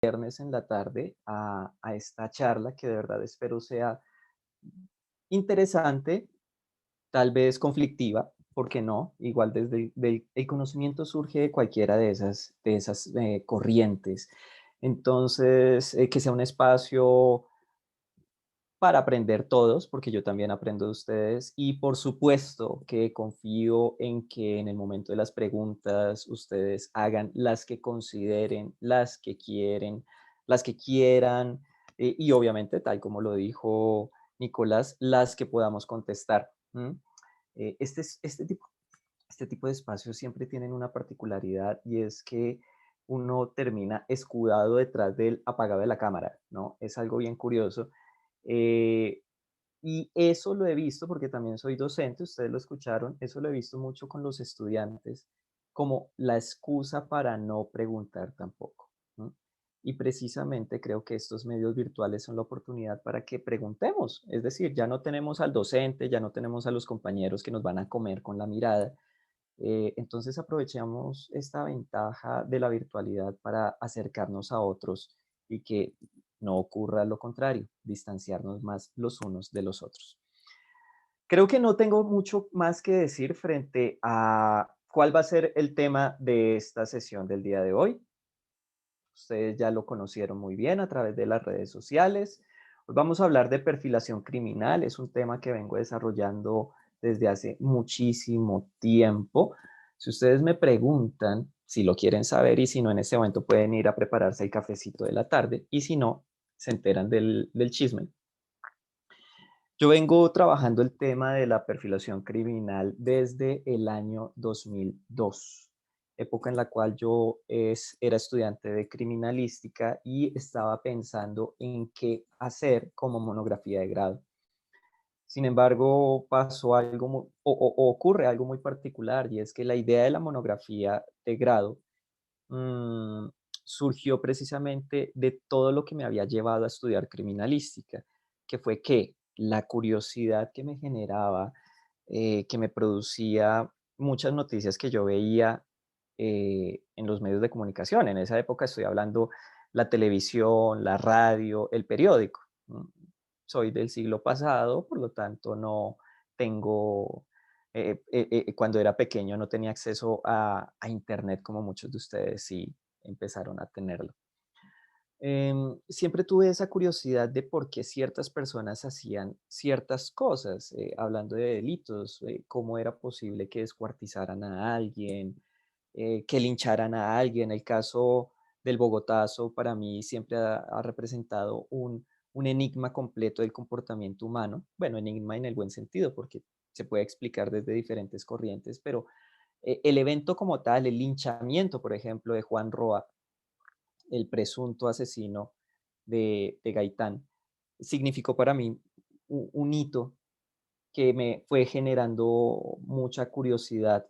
viernes en la tarde a esta charla que de verdad espero sea interesante, tal vez conflictiva, ¿por qué no? Igual desde el conocimiento surge de cualquiera de esas corrientes. Entonces, que sea un espacio para aprender todos, porque yo también aprendo de ustedes y por supuesto que confío en que en el momento de las preguntas ustedes hagan las que consideren, las que quieren, las que quieran y obviamente, tal como lo dijo Nicolás, las que podamos contestar. ¿M? Este tipo de espacios siempre tienen una particularidad y es que uno termina escudado detrás del apagado de la cámara, ¿no? Es algo bien curioso eh, y eso lo he visto porque también soy docente, ustedes lo escucharon, eso lo he visto mucho con los estudiantes como la excusa para no preguntar tampoco. ¿No? Y precisamente creo que estos medios virtuales son la oportunidad para que preguntemos. Es decir, ya no tenemos al docente, ya no tenemos a los compañeros que nos van a comer con la mirada. Entonces aprovechamos esta ventaja de la virtualidad para acercarnos a otros y que no ocurra lo contrario, distanciarnos más los unos de los otros. Creo que no tengo mucho más que decir frente a cuál va a ser el tema de esta sesión del día de hoy. Ustedes ya lo conocieron muy bien a través de las redes sociales. Hoy vamos a hablar de perfilación criminal. Es un tema que vengo desarrollando desde hace muchísimo tiempo. Si ustedes me preguntan si lo quieren saber y si no, en este momento pueden ir a prepararse el cafecito de la tarde y si no, se enteran del chisme. Yo vengo trabajando el tema de la perfilación criminal desde el año 2002, época en la cual yo era estudiante de criminalística y estaba pensando en qué hacer como monografía de grado. Sin embargo, pasó algo o ocurre algo muy particular y es que la idea de la monografía de grado mm, surgió precisamente de todo lo que me había llevado a estudiar criminalística, que fue que la curiosidad que me generaba, que me producía muchas noticias que yo veía en los medios de comunicación. En esa época estoy hablando la televisión, la radio, el periódico. Soy del siglo pasado, por lo tanto no tengo cuando era pequeño no tenía acceso a Internet como muchos de ustedes sí empezaron a tenerlo. Siempre tuve esa curiosidad de por qué ciertas personas hacían ciertas cosas, hablando de delitos, cómo era posible que descuartizaran a alguien, que lincharan a alguien. El caso del Bogotazo para mí siempre ha representado un enigma completo del comportamiento humano. Bueno, enigma en el buen sentido, porque se puede explicar desde diferentes corrientes, pero el evento como tal, el linchamiento, por ejemplo, de Juan Roa, el presunto asesino de Gaitán, significó para mí un hito que me fue generando mucha curiosidad.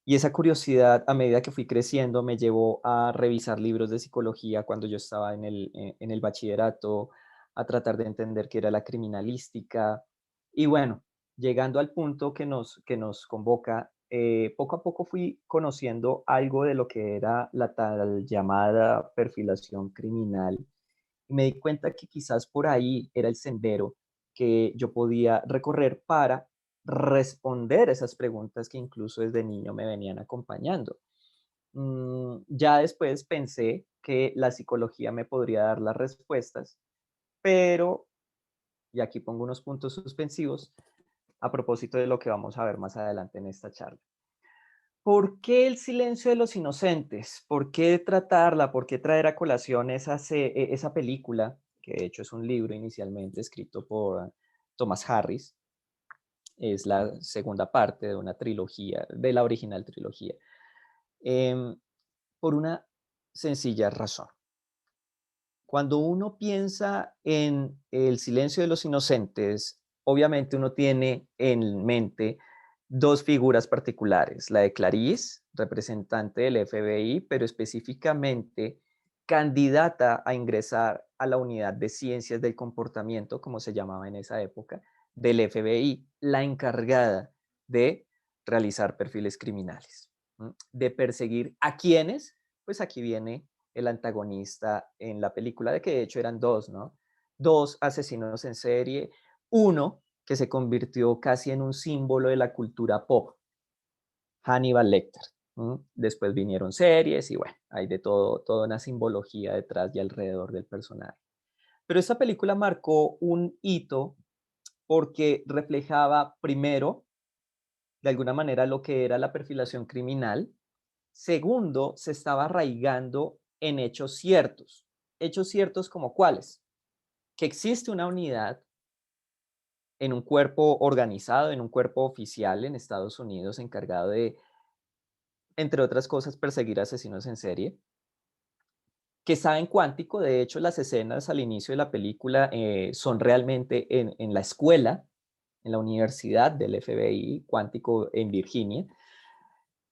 Y esa curiosidad, a medida que fui creciendo, me llevó a revisar libros de psicología cuando yo estaba en el bachillerato, a tratar de entender qué era la criminalística. Y bueno, llegando al punto que nos convoca, poco a poco fui conociendo algo de lo que era la tal llamada perfilación criminal. Y me di cuenta que quizás por ahí era el sendero que yo podía recorrer para responder esas preguntas que incluso desde niño me venían acompañando. Ya después pensé que la psicología me podría dar las respuestas, pero, y aquí pongo unos puntos suspensivos a propósito de lo que vamos a ver más adelante en esta charla. ¿Por qué el silencio de los inocentes? ¿Por qué tratarla? ¿Por qué traer a colación esa película, que de hecho es un libro inicialmente escrito por Thomas Harris? Es la segunda parte de una trilogía, de la original trilogía. Em, por una sencilla razón. Cuando uno piensa en el silencio de los inocentes, obviamente uno tiene en mente dos figuras particulares, la de Clarice, representante del FBI, pero específicamente candidata a ingresar a la unidad de ciencias del comportamiento, como se llamaba en esa época, del FBI, la encargada de realizar perfiles criminales, ¿m? De perseguir a quienes, pues aquí viene el antagonista en la película, de que de hecho eran dos, ¿no? Dos asesinos en serie, uno que se convirtió casi en un símbolo de la cultura pop, Hannibal Lecter. Después vinieron series y bueno, hay de todo, toda una simbología detrás y alrededor del personaje. Pero esta película marcó un hito porque reflejaba primero, de alguna manera, lo que era la perfilación criminal. Segundo, se estaba arraigando en hechos ciertos. Hechos ciertos como cuáles: que existe una unidad en un cuerpo organizado, en un cuerpo oficial en Estados Unidos encargado de, entre otras cosas, perseguir asesinos en serie, que está en Cuántico. De hecho, las escenas al inicio de la película son realmente en la escuela, en la universidad del FBI, Cuántico en Virginia,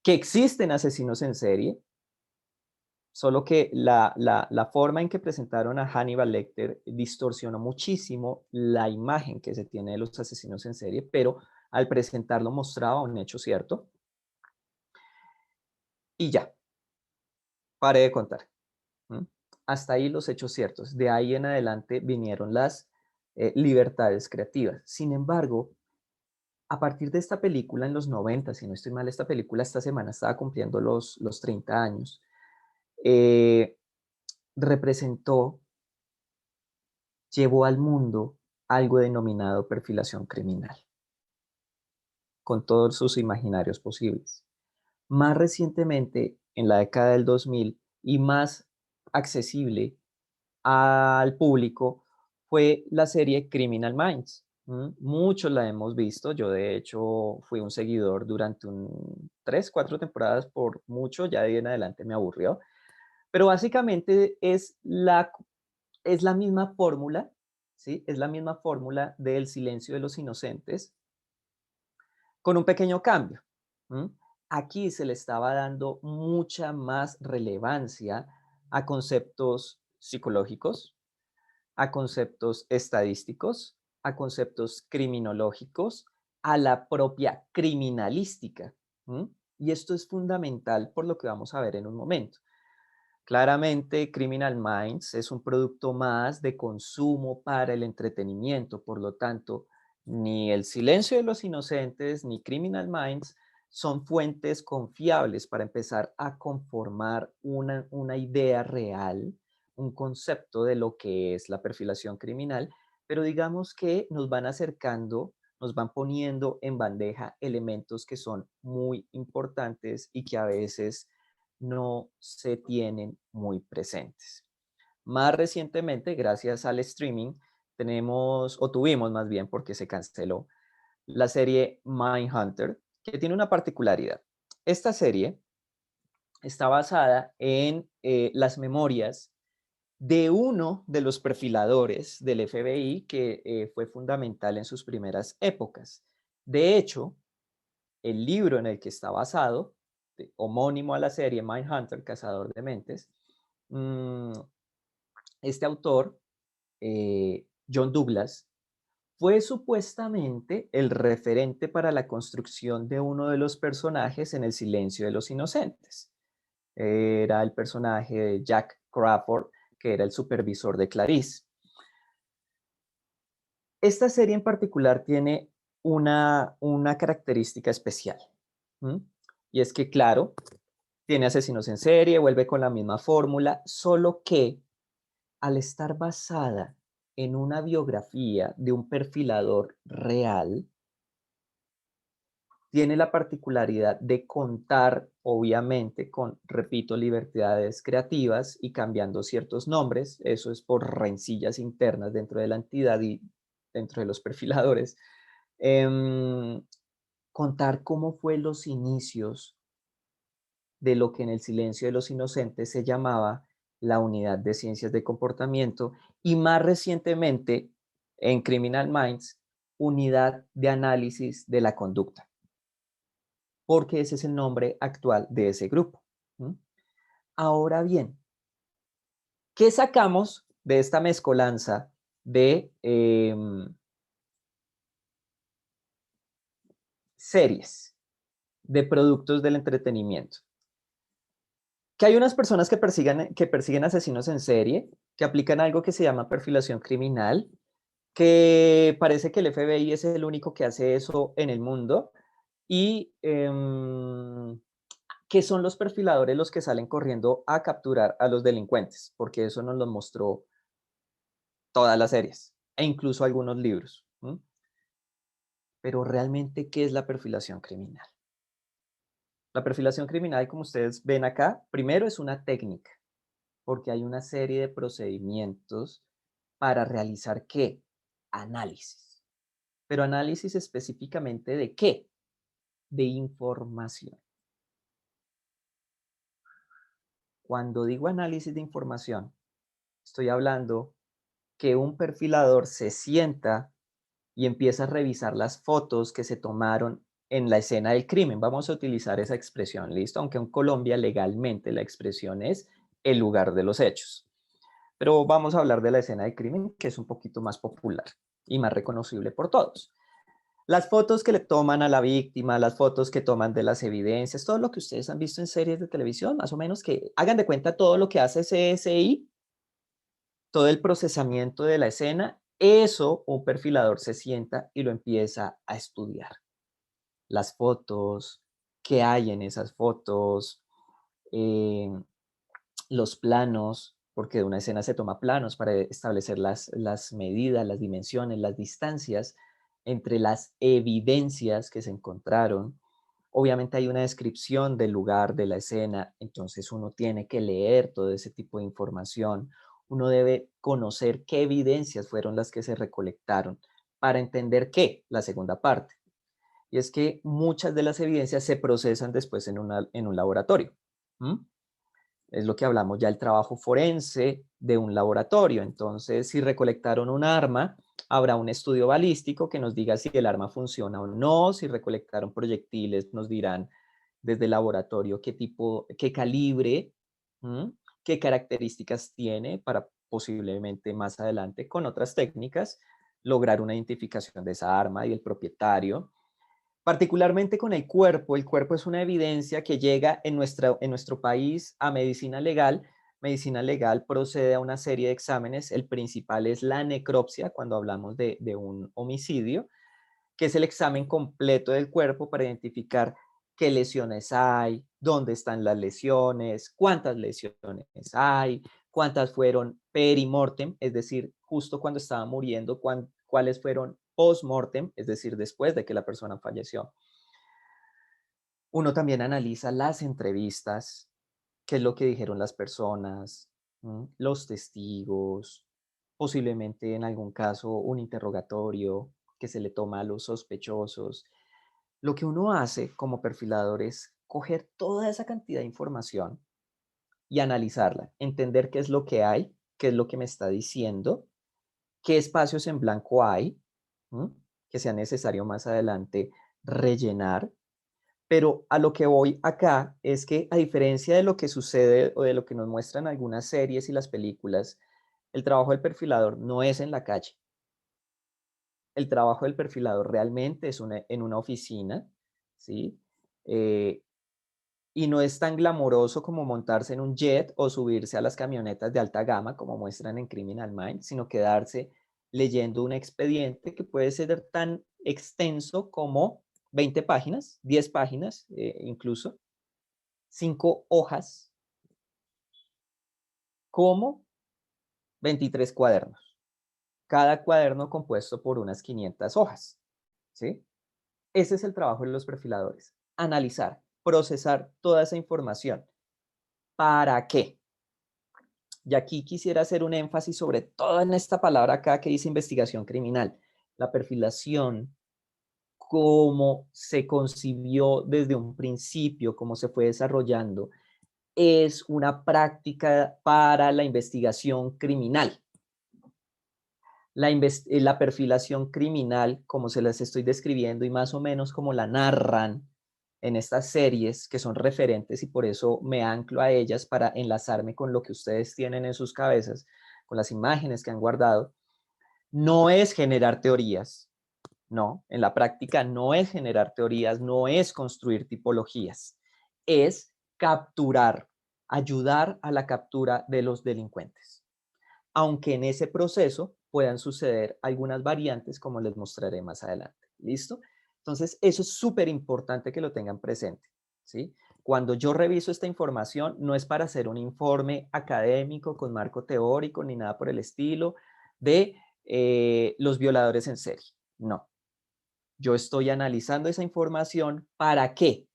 que existen asesinos en serie, solo que la forma en que presentaron a Hannibal Lecter distorsionó muchísimo la imagen que se tiene de los asesinos en serie, pero al presentarlo mostraba un hecho cierto. Y ya, paré de contar. ¿Mm? Hasta ahí los hechos ciertos. De ahí en adelante vinieron las libertades creativas. Sin embargo, a partir de esta película en los 90, si no estoy mal, esta película esta semana estaba cumpliendo los 30 años, eh, representó, llevó al mundo algo denominado perfilación criminal, con todos sus imaginarios posibles. Más recientemente, en la década del 2000, y más accesible al público, fue la serie Criminal Minds. Muchos la hemos visto. Yo, de hecho, fui un seguidor durante 3, 4 temporadas por mucho. Ya de ahí en adelante me aburrió. Pero básicamente es la misma fórmula, ¿sí? Es la misma fórmula del Silencio de los Inocentes, con un pequeño cambio. ¿M? Aquí se le estaba dando mucha más relevancia a conceptos psicológicos, a conceptos estadísticos, a conceptos criminológicos, a la propia criminalística. ¿M? Y esto es fundamental por lo que vamos a ver en un momento. Claramente, Criminal Minds es un producto más de consumo para el entretenimiento. Por lo tanto, ni El Silencio de los Inocentes ni Criminal Minds son fuentes confiables para empezar a conformar una idea real, un concepto de lo que es la perfilación criminal, pero digamos que nos van acercando, nos van poniendo en bandeja elementos que son muy importantes y que a veces no se tienen muy presentes. Más recientemente, gracias al streaming, tenemos, o tuvimos más bien porque se canceló, la serie Mindhunter, que tiene una particularidad. Esta serie está basada en las memorias de uno de los perfiladores del FBI que fue fundamental en sus primeras épocas. De hecho, el libro en el que está basado, homónimo a la serie Mindhunter, Cazador de Mentes, mm, este autor, John Douglas, fue supuestamente el referente para la construcción de uno de los personajes en El Silencio de los Inocentes. Era el personaje de Jack Crawford, que era el supervisor de Clarice. Esta serie en particular tiene una característica especial. ¿M? Y es que, claro, tiene asesinos en serie, vuelve con la misma fórmula, solo que al estar basada en una biografía de un perfilador real, tiene la particularidad de contar, obviamente, con, repito, libertades creativas y cambiando ciertos nombres. Eso es por rencillas internas dentro de la entidad y dentro de los perfiladores. Em, Contar cómo fue los inicios de lo que en El Silencio de los Inocentes se llamaba la Unidad de Ciencias de Comportamiento y más recientemente en Criminal Minds, Unidad de Análisis de la Conducta, porque ese es el nombre actual de ese grupo. Ahora bien, ¿qué sacamos de esta mezcolanza de series, de productos del entretenimiento? Que hay unas personas que persiguen asesinos en serie, que aplican algo que se llama perfilación criminal, que parece que el FBI es el único que hace eso en el mundo, y que son los perfiladores los que salen corriendo a capturar a los delincuentes, porque eso nos lo mostró todas las series e incluso algunos libros. ¿M? Pero realmente, ¿qué es la perfilación criminal? La perfilación criminal, como ustedes ven acá, primero es una técnica, porque hay una serie de procedimientos para realizar ¿qué? Análisis. Pero análisis específicamente ¿de qué? De información. Cuando digo análisis de información, estoy hablando que un perfilador se sienta y empieza a revisar las fotos que se tomaron en la escena del crimen. Vamos a utilizar esa expresión, ¿listo? Aunque en Colombia legalmente la expresión es el lugar de los hechos. Pero vamos a hablar de la escena del crimen, que es un poquito más popular y más reconocible por todos. Las fotos que le toman a la víctima, las fotos que toman de las evidencias, todo lo que ustedes han visto en series de televisión, más o menos que hagan de cuenta todo lo que hace CSI, todo el procesamiento de la escena, eso un perfilador se sienta y lo empieza a estudiar. Las fotos, qué hay en esas fotos, eh, los planos, porque de una escena se toma planos para establecer las medidas, las dimensiones, las distancias entre las evidencias que se encontraron. Obviamente hay una descripción del lugar de la escena, entonces uno tiene que leer todo ese tipo de información. Uno debe conocer qué evidencias fueron las que se recolectaron para entender qué, la segunda parte. Y es que muchas de las evidencias se procesan después en un laboratorio. ¿Mm? Es lo que hablamos ya el trabajo forense de un laboratorio. Entonces, si recolectaron un arma, habrá un estudio balístico que nos diga si el arma funciona o no. Si recolectaron proyectiles, nos dirán desde el laboratorio qué tipo, qué calibre, ¿m? Qué características tiene para posiblemente más adelante con otras técnicas lograr una identificación de esa arma y el propietario. Particularmente con el cuerpo es una evidencia que llega en nuestro país a medicina legal. Medicina legal procede a una serie de exámenes. El principal es la necropsia, cuando hablamos de un homicidio, que es el examen completo del cuerpo para identificar qué lesiones hay, dónde están las lesiones, cuántas lesiones hay, cuántas fueron perimortem, es decir, justo cuando estaba muriendo, cuáles fueron postmortem, es decir, después de que la persona falleció. Uno también analiza las entrevistas, qué es lo que dijeron las personas, los testigos, posiblemente en algún caso un interrogatorio que se le toma a los sospechosos. Lo que uno hace como perfilador es coger toda esa cantidad de información y analizarla, entender qué es lo que hay, qué es lo que me está diciendo, qué espacios en blanco hay, ¿m? Que sea necesario más adelante rellenar. Pero a lo que voy acá es que, a diferencia de lo que sucede o de lo que nos muestran algunas series y las películas, el trabajo del perfilador no es en la calle. El trabajo del perfilador realmente es en una oficina, ¿sí? Eh, y no es tan glamoroso como montarse en un jet o subirse a las camionetas de alta gama como muestran en Criminal Minds, sino quedarse leyendo un expediente que puede ser tan extenso como 20 páginas, 10 páginas incluso, 5 hojas, como 23 cuadernos. Cada cuaderno compuesto por unas 500 hojas, ¿sí? Ese es el trabajo de los perfiladores, analizar, procesar toda esa información. ¿Para qué? Y aquí quisiera hacer un énfasis sobre toda en esta palabra acá que dice investigación criminal. La perfilación, cómo se concibió desde un principio, cómo se fue desarrollando, es una práctica para la investigación criminal. La perfilación criminal, como se las estoy describiendo y más o menos como la narran en estas series que son referentes y por eso me anclo a ellas para enlazarme con lo que ustedes tienen en sus cabezas, con las imágenes que han guardado, no es generar teorías, no, en la práctica no es generar teorías, no es construir tipologías, es capturar. ayudar a la captura de los delincuentes, aunque en ese proceso puedan suceder algunas variantes como les mostraré más adelante. ¿Listo? Entonces, eso es súper importante que lo tengan presente, ¿sí? Cuando yo reviso esta información, no es para hacer un informe académico con marco teórico ni nada por el estilo de los violadores en serie. No, yo estoy analizando esa información. ¿Para qué?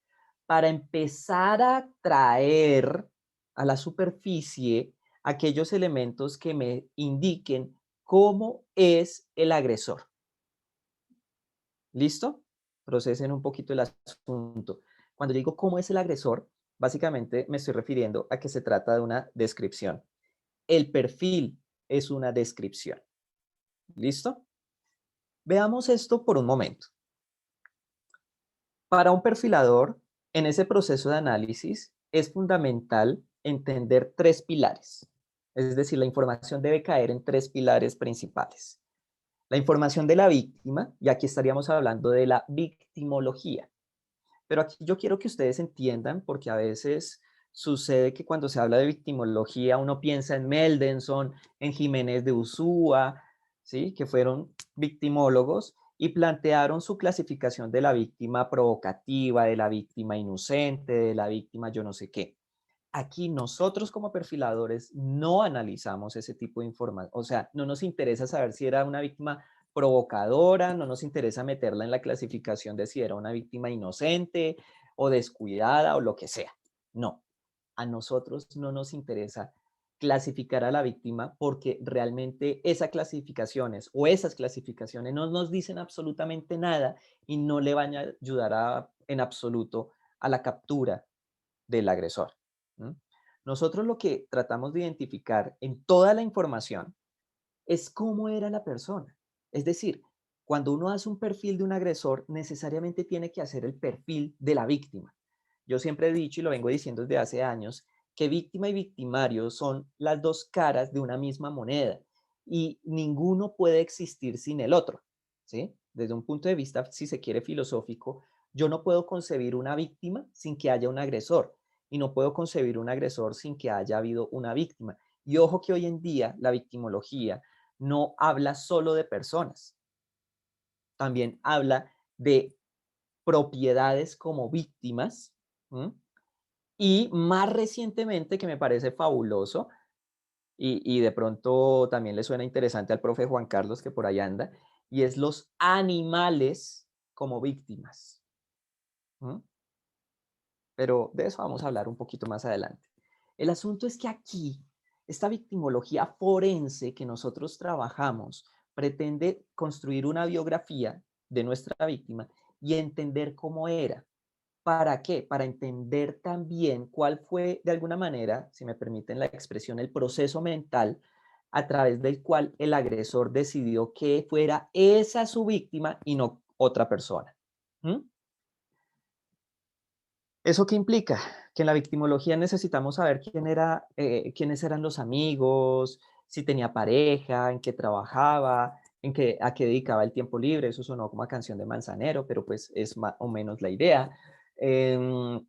Para empezar a traer a la superficie aquellos elementos que me indiquen cómo es el agresor. ¿Listo? Procesen un poquito el asunto. Cuando yo digo cómo es el agresor, básicamente me estoy refiriendo a que se trata de una descripción. El perfil es una descripción. ¿Listo? Veamos esto por un momento. Para un perfilador, en ese proceso de análisis, es fundamental entender tres pilares. Es decir, la información debe caer en tres pilares principales. La información de la víctima, y aquí estaríamos hablando de la victimología. Pero aquí yo quiero que ustedes entiendan, porque a veces sucede que cuando se habla de victimología uno piensa en Meldenson, en Jiménez de Ursúa, ¿sí? Que fueron victimólogos y plantearon su clasificación de la víctima provocativa, de la víctima inocente, de la víctima yo no sé qué. Aquí nosotros como perfiladores no analizamos ese tipo de información, o sea, no nos interesa saber si era una víctima provocadora, no nos interesa meterla en la clasificación de si era una víctima inocente o descuidada o lo que sea. No, a nosotros no nos interesa clasificar a la víctima porque realmente esas clasificaciones no nos dicen absolutamente nada y no le van a ayudar en absoluto a la captura del agresor. ¿Mm? Nosotros lo que tratamos de identificar en toda la información es cómo era la persona. Es decir, cuando uno hace un perfil de un agresor, necesariamente tiene que hacer el perfil de la víctima. Yo siempre he dicho y lo vengo diciendo desde hace años que víctima y victimario son las dos caras de una misma moneda y ninguno puede existir sin el otro, ¿sí? Desde un punto de vista, si se quiere, filosófico, yo no puedo concebir una víctima sin que haya un agresor y no puedo concebir un agresor sin que haya habido una víctima. Y ojo que hoy en día la victimología no habla solo de personas, también habla de propiedades como víctimas. ¿M? Y más recientemente, que me parece fabuloso, y de pronto también le suena interesante al profe Juan Carlos que por ahí anda, y es los animales como víctimas. ¿M? Pero de eso vamos a hablar un poquito más adelante. El asunto es que aquí, esta victimología forense que nosotros trabajamos pretende construir una biografía de nuestra víctima y entender cómo era. ¿Para qué? Para entender también cuál fue, de alguna manera, si me permiten la expresión, el proceso mental a través del cual el agresor decidió que fuera esa su víctima y no otra persona. ¿Mm? ¿Eso qué implica? Que en la victimología necesitamos saber quiénes eran los amigos, si tenía pareja, en qué trabajaba, a qué dedicaba el tiempo libre. Eso sonó como a canción de Manzanero, pero pues es más o menos la idea. Em,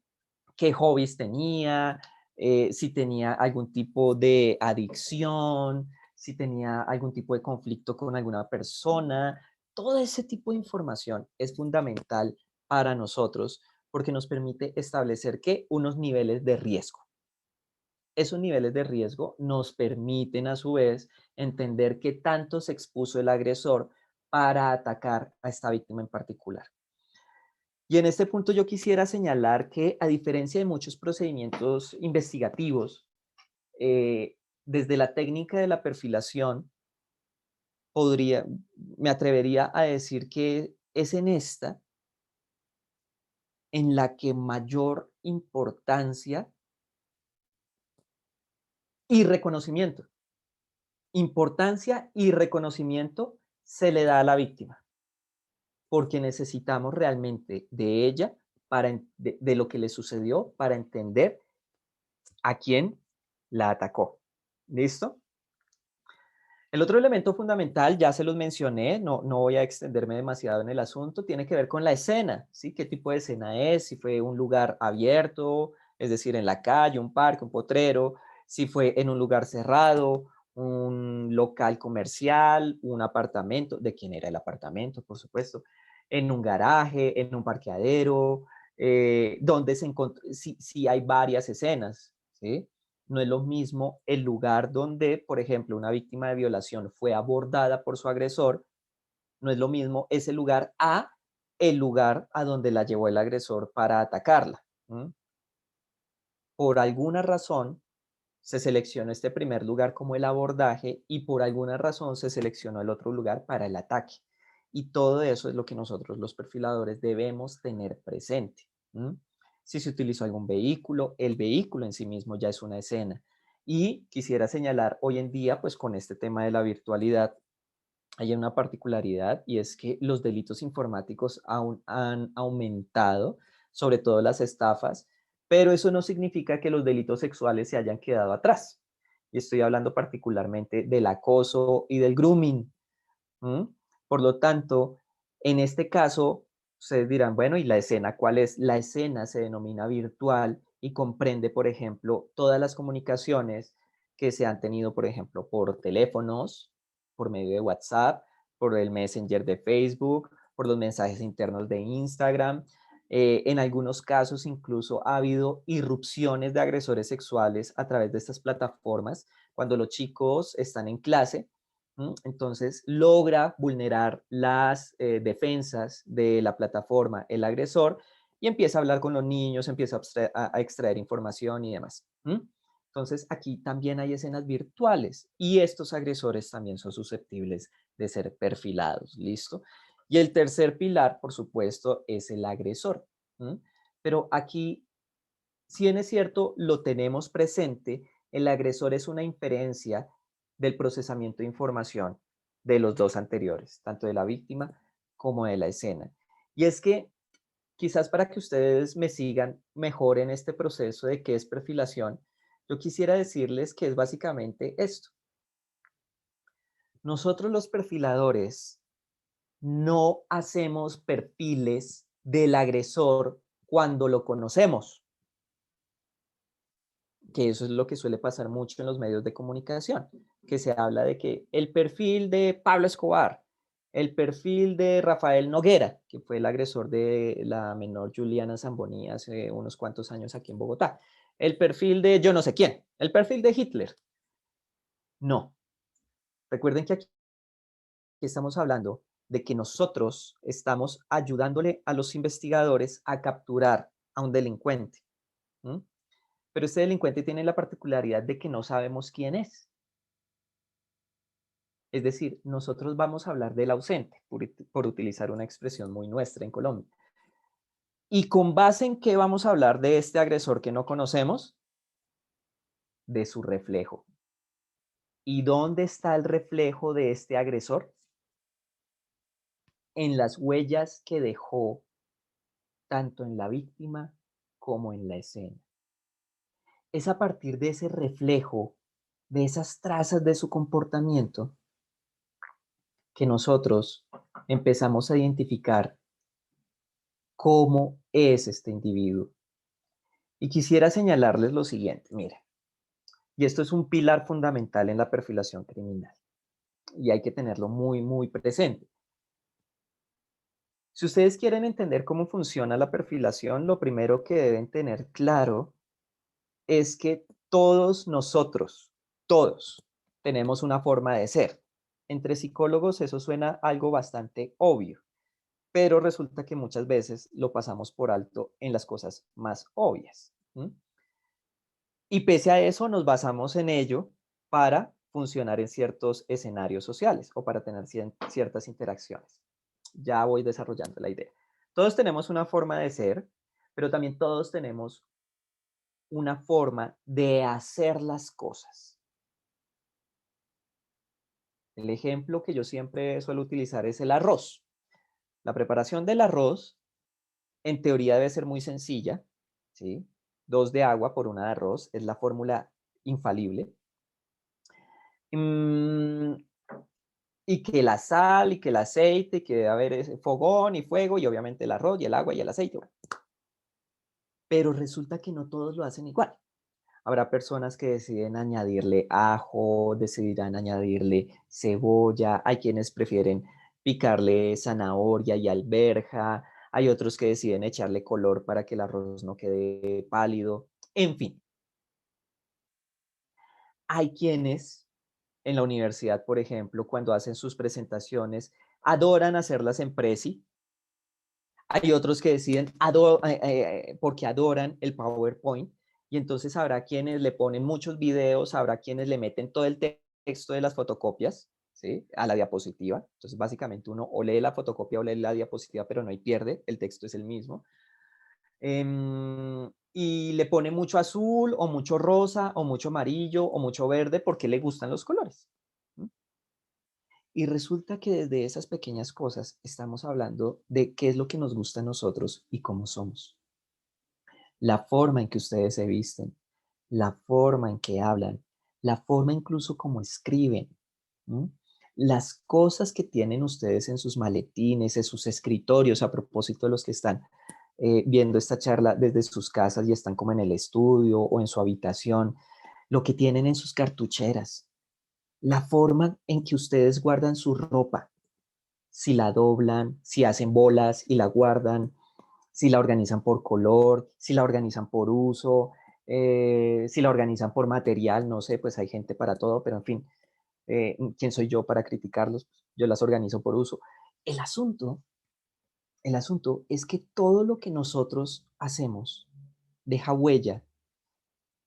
Qué hobbies tenía, si tenía algún tipo de adicción, si tenía algún tipo de conflicto con alguna persona. Todo ese tipo de información es fundamental para nosotros porque nos permite establecer que unos niveles de riesgo. Esos niveles de riesgo nos permiten a su vez entender qué tanto se expuso el agresor para atacar a esta víctima en particular. Y en este punto yo quisiera señalar que a diferencia de muchos procedimientos investigativos, desde la técnica de la perfilación, podría, me atrevería a decir que es en esta en la que mayor importancia y reconocimiento, importancia y reconocimiento se le da a la víctima, porque necesitamos realmente de ella, de lo que le sucedió, para entender a quién la atacó. ¿Listo? El otro elemento fundamental, ya se los mencioné, no voy a extenderme demasiado en el asunto, tiene que ver con la escena, ¿sí? ¿Qué tipo de escena es? Si fue un lugar abierto, es decir, en la calle, un parque, un potrero, si fue en un lugar cerrado, un local comercial, un apartamento, de quién era el apartamento, por supuesto, en un garaje, en un parqueadero, donde se encontró, si hay varias escenas, ¿sí? No es lo mismo el lugar donde, por ejemplo, una víctima de violación fue abordada por su agresor, no es lo mismo ese lugar a el lugar a donde la llevó el agresor para atacarla. ¿M? Por alguna razón se seleccionó este primer lugar como el abordaje y por alguna razón se seleccionó el otro lugar para el ataque. Y todo eso es lo que nosotros los perfiladores debemos tener presente. ¿M? Si se utilizó algún vehículo, el vehículo en sí mismo ya es una escena. Y quisiera señalar hoy en día, pues con este tema de la virtualidad, hay una particularidad y es que los delitos informáticos aún han aumentado, sobre todo las estafas, pero eso no significa que los delitos sexuales se hayan quedado atrás. Y estoy hablando particularmente del acoso y del grooming. ¿M? Por lo tanto, en este caso, ustedes dirán, bueno, ¿y la escena cuál es? La escena se denomina virtual y comprende, por ejemplo, todas las comunicaciones que se han tenido, por ejemplo, por teléfonos, por medio de WhatsApp, por el Messenger de Facebook, por los mensajes internos de Instagram. En algunos casos incluso ha habido irrupciones de agresores sexuales a través de estas plataformas cuando los chicos están en clase. Entonces logra vulnerar las defensas de la plataforma, el agresor, y empieza a hablar con los niños, empieza a extraer información y demás. Entonces aquí también hay escenas virtuales y estos agresores también son susceptibles de ser perfilados, ¿listo? Y el tercer pilar, por supuesto, es el agresor. ¿M? Pero aquí, si bien es cierto, lo tenemos presente, el agresor es una inferencia del procesamiento de información de los dos anteriores, tanto de la víctima como de la escena. Y es que quizás para que ustedes me sigan mejor en este proceso de qué es perfilación, yo quisiera decirles que es básicamente esto. Nosotros los perfiladores no hacemos perfiles del agresor cuando lo conocemos, que eso es lo que suele pasar mucho en los medios de comunicación, que se habla de que el perfil de Pablo Escobar, el perfil de Rafael Noguera, que fue el agresor de la menor Juliana Zamboni hace unos cuantos años aquí en Bogotá, el perfil de yo no sé quién, el perfil de Hitler. No, recuerden que aquí estamos hablando de que nosotros estamos ayudándole a los investigadores a capturar a un delincuente. ¿M? Pero este delincuente tiene la particularidad de que no sabemos quién es. Es decir, nosotros vamos a hablar del ausente, por utilizar una expresión muy nuestra en Colombia. ¿Y con base en qué vamos a hablar de este agresor que no conocemos? De su reflejo. ¿Y dónde está el reflejo de este agresor? En las huellas que dejó tanto en la víctima como en la escena. Es a partir de ese reflejo, de esas trazas de su comportamiento, que nosotros empezamos a identificar cómo es este individuo. Y quisiera señalarles lo siguiente, mire, y esto es un pilar fundamental en la perfilación criminal, y hay que tenerlo muy, muy presente. Si ustedes quieren entender cómo funciona la perfilación, lo primero que deben tener claro es que todos nosotros, todos, tenemos una forma de ser. Entre psicólogos eso suena algo bastante obvio, pero resulta que muchas veces lo pasamos por alto en las cosas más obvias. Y pese a eso nos basamos en ello para funcionar en ciertos escenarios sociales o para tener ciertas interacciones. Ya voy desarrollando la idea. Todos tenemos una forma de ser, pero también todos tenemos una forma de hacer las cosas. El ejemplo que yo siempre suelo utilizar es el arroz. La preparación del arroz, en teoría, debe ser muy sencilla, ¿sí? 2 de agua por 1 de arroz es la fórmula infalible. Mm, y que la sal, y que el aceite, y que debe haber ese fogón y fuego, y obviamente el arroz, y el agua, y el aceite. pero resulta que no todos lo hacen igual. Habrá personas que deciden añadirle ajo, decidirán añadirle cebolla, hay quienes prefieren picarle zanahoria y alberja, hay otros que deciden echarle color para que el arroz no quede pálido. En fin, hay quienes en la universidad, por ejemplo, cuando hacen sus presentaciones, adoran hacerlas en Prezi. Hay otros que deciden porque adoran el PowerPoint y entonces habrá quienes le ponen muchos videos, habrá quienes le meten todo el texto de las fotocopias, ¿sí? A la diapositiva. Entonces, básicamente uno o lee la fotocopia o lee la diapositiva, pero no hay pierde, el texto es el mismo. Y le pone mucho azul o mucho rosa o mucho amarillo o mucho verde porque le gustan los colores. ¿Mm? Y resulta que desde esas pequeñas cosas estamos hablando de qué es lo que nos gusta a nosotros y cómo somos. La forma en que ustedes se visten, la forma en que hablan, la forma incluso como escriben, ¿m? Las cosas que tienen ustedes en sus maletines, en sus escritorios, a propósito de los que están viendo esta charla desde sus casas y están como en el estudio o en su habitación, lo que tienen en sus cartucheras, la forma en que ustedes guardan su ropa, si la doblan, si hacen bolas y la guardan, si la organizan por color, si la organizan por uso, si la organizan por material, no sé, pues hay gente para todo, pero en fin, ¿quién soy yo para criticarlos? Yo las organizo por uso. El asunto, el asunto es que todo lo que nosotros hacemos deja huella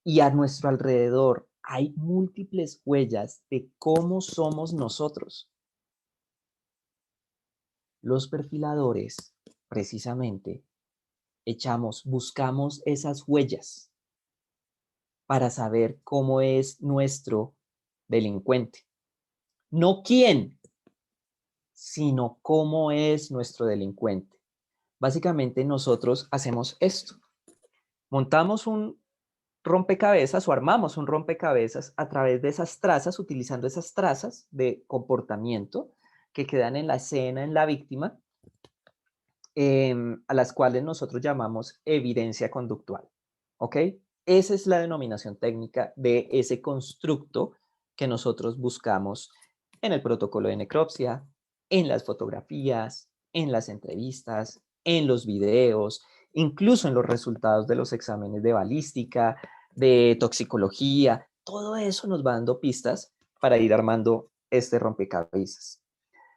y a nuestro alrededor hay múltiples huellas de cómo somos nosotros. Los perfiladores, precisamente, buscamos esas huellas para saber cómo es nuestro delincuente. No quién, sino cómo es nuestro delincuente. Básicamente nosotros hacemos esto. Montamos un rompecabezas o armamos un rompecabezas a través de esas trazas, utilizando esas trazas de comportamiento que quedan en la escena, en la víctima, a las cuales nosotros llamamos evidencia conductual. ¿Ok? Esa es la denominación técnica de ese constructo que nosotros buscamos en el protocolo de necropsia, en las fotografías, en las entrevistas, en los videos, incluso en los resultados de los exámenes de balística, de toxicología. Todo eso nos va dando pistas para ir armando este rompecabezas.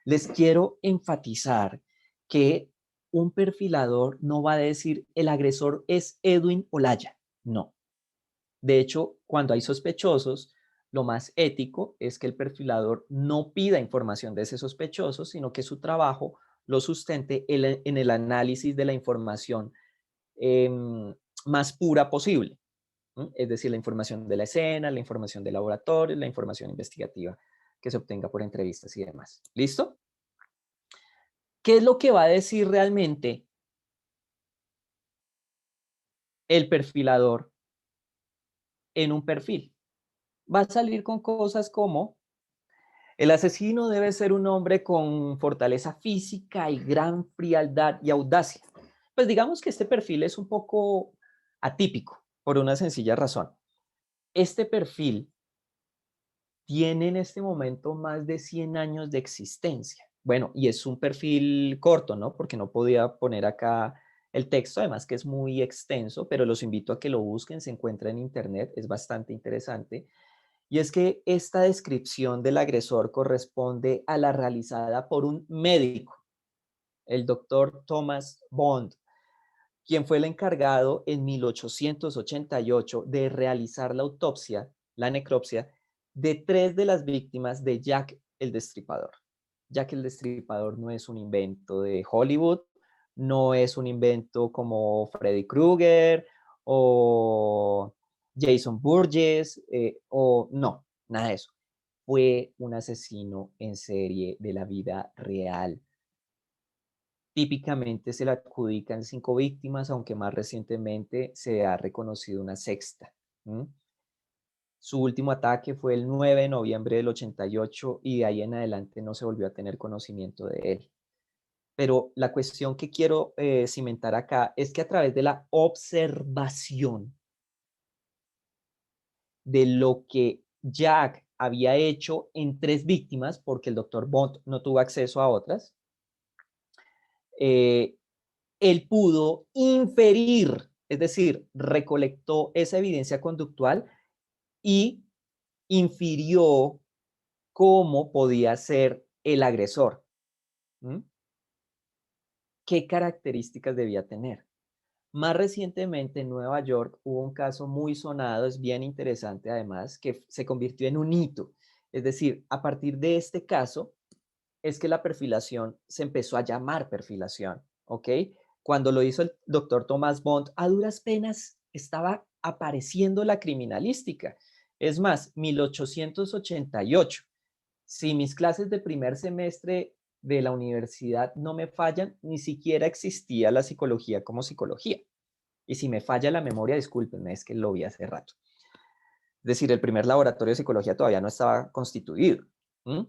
Les quiero enfatizar que un perfilador no va a decir el agresor es Edwin Olaya. No. De hecho, cuando hay sospechosos, lo más ético es que el perfilador no pida información de ese sospechoso, sino que su trabajo lo sustente en el análisis de la información eh, más pura posible. Es decir, la información de la escena, la información de laboratorio, la información investigativa que se obtenga por entrevistas y demás. ¿Listo? ¿Qué es lo que va a decir realmente el perfilador en un perfil? Va a salir con cosas como el asesino debe ser un hombre con fortaleza física y gran frialdad y audacia. Pues digamos que este perfil es un poco atípico por una sencilla razón. Este perfil tiene en este momento más de 100 años de existencia. Bueno, y es un perfil corto, ¿no? Porque no podía poner acá el texto, además que es muy extenso, pero los invito a que lo busquen, se encuentra en internet, es bastante interesante. Y es que esta descripción del agresor corresponde a la realizada por un médico, el doctor Thomas Bond, quien fue el encargado en 1888 de realizar la autopsia, la necropsia, de 3 de las víctimas de Jack el Destripador. Jack el Destripador no es un invento de Hollywood, no es un invento como Freddy Krueger o Jason Burgess, o no, nada de eso. Fue un asesino en serie de la vida real. Típicamente se le adjudican 5 víctimas, aunque más recientemente se ha reconocido una sexta. ¿M? Su último ataque fue el 9 de noviembre del 88 y de ahí en adelante no se volvió a tener conocimiento de él. pero la cuestión que quiero cimentar acá es que a través de la observación de lo que Jack había hecho en 3 víctimas, porque el doctor Bond no tuvo acceso a otras, eh, él pudo inferir, es decir, recolectó esa evidencia conductual y infirió cómo podía ser el agresor. ¿Mm? ¿Qué características debía tener? Más recientemente en Nueva York hubo un caso muy sonado, es bien interesante además, que se convirtió en un hito. Es decir, a partir de este caso es que la perfilación se empezó a llamar perfilación, ¿ok? Cuando lo hizo el doctor Thomas Bond, a duras penas estaba apareciendo la criminalística. Es más, 1888. Si mis clases de primer semestre de la universidad no me fallan, ni siquiera existía la psicología como psicología. Y si me falla la memoria, discúlpenme, es que lo vi hace rato. Es decir, el primer laboratorio de psicología todavía no estaba constituido. ¿Mm?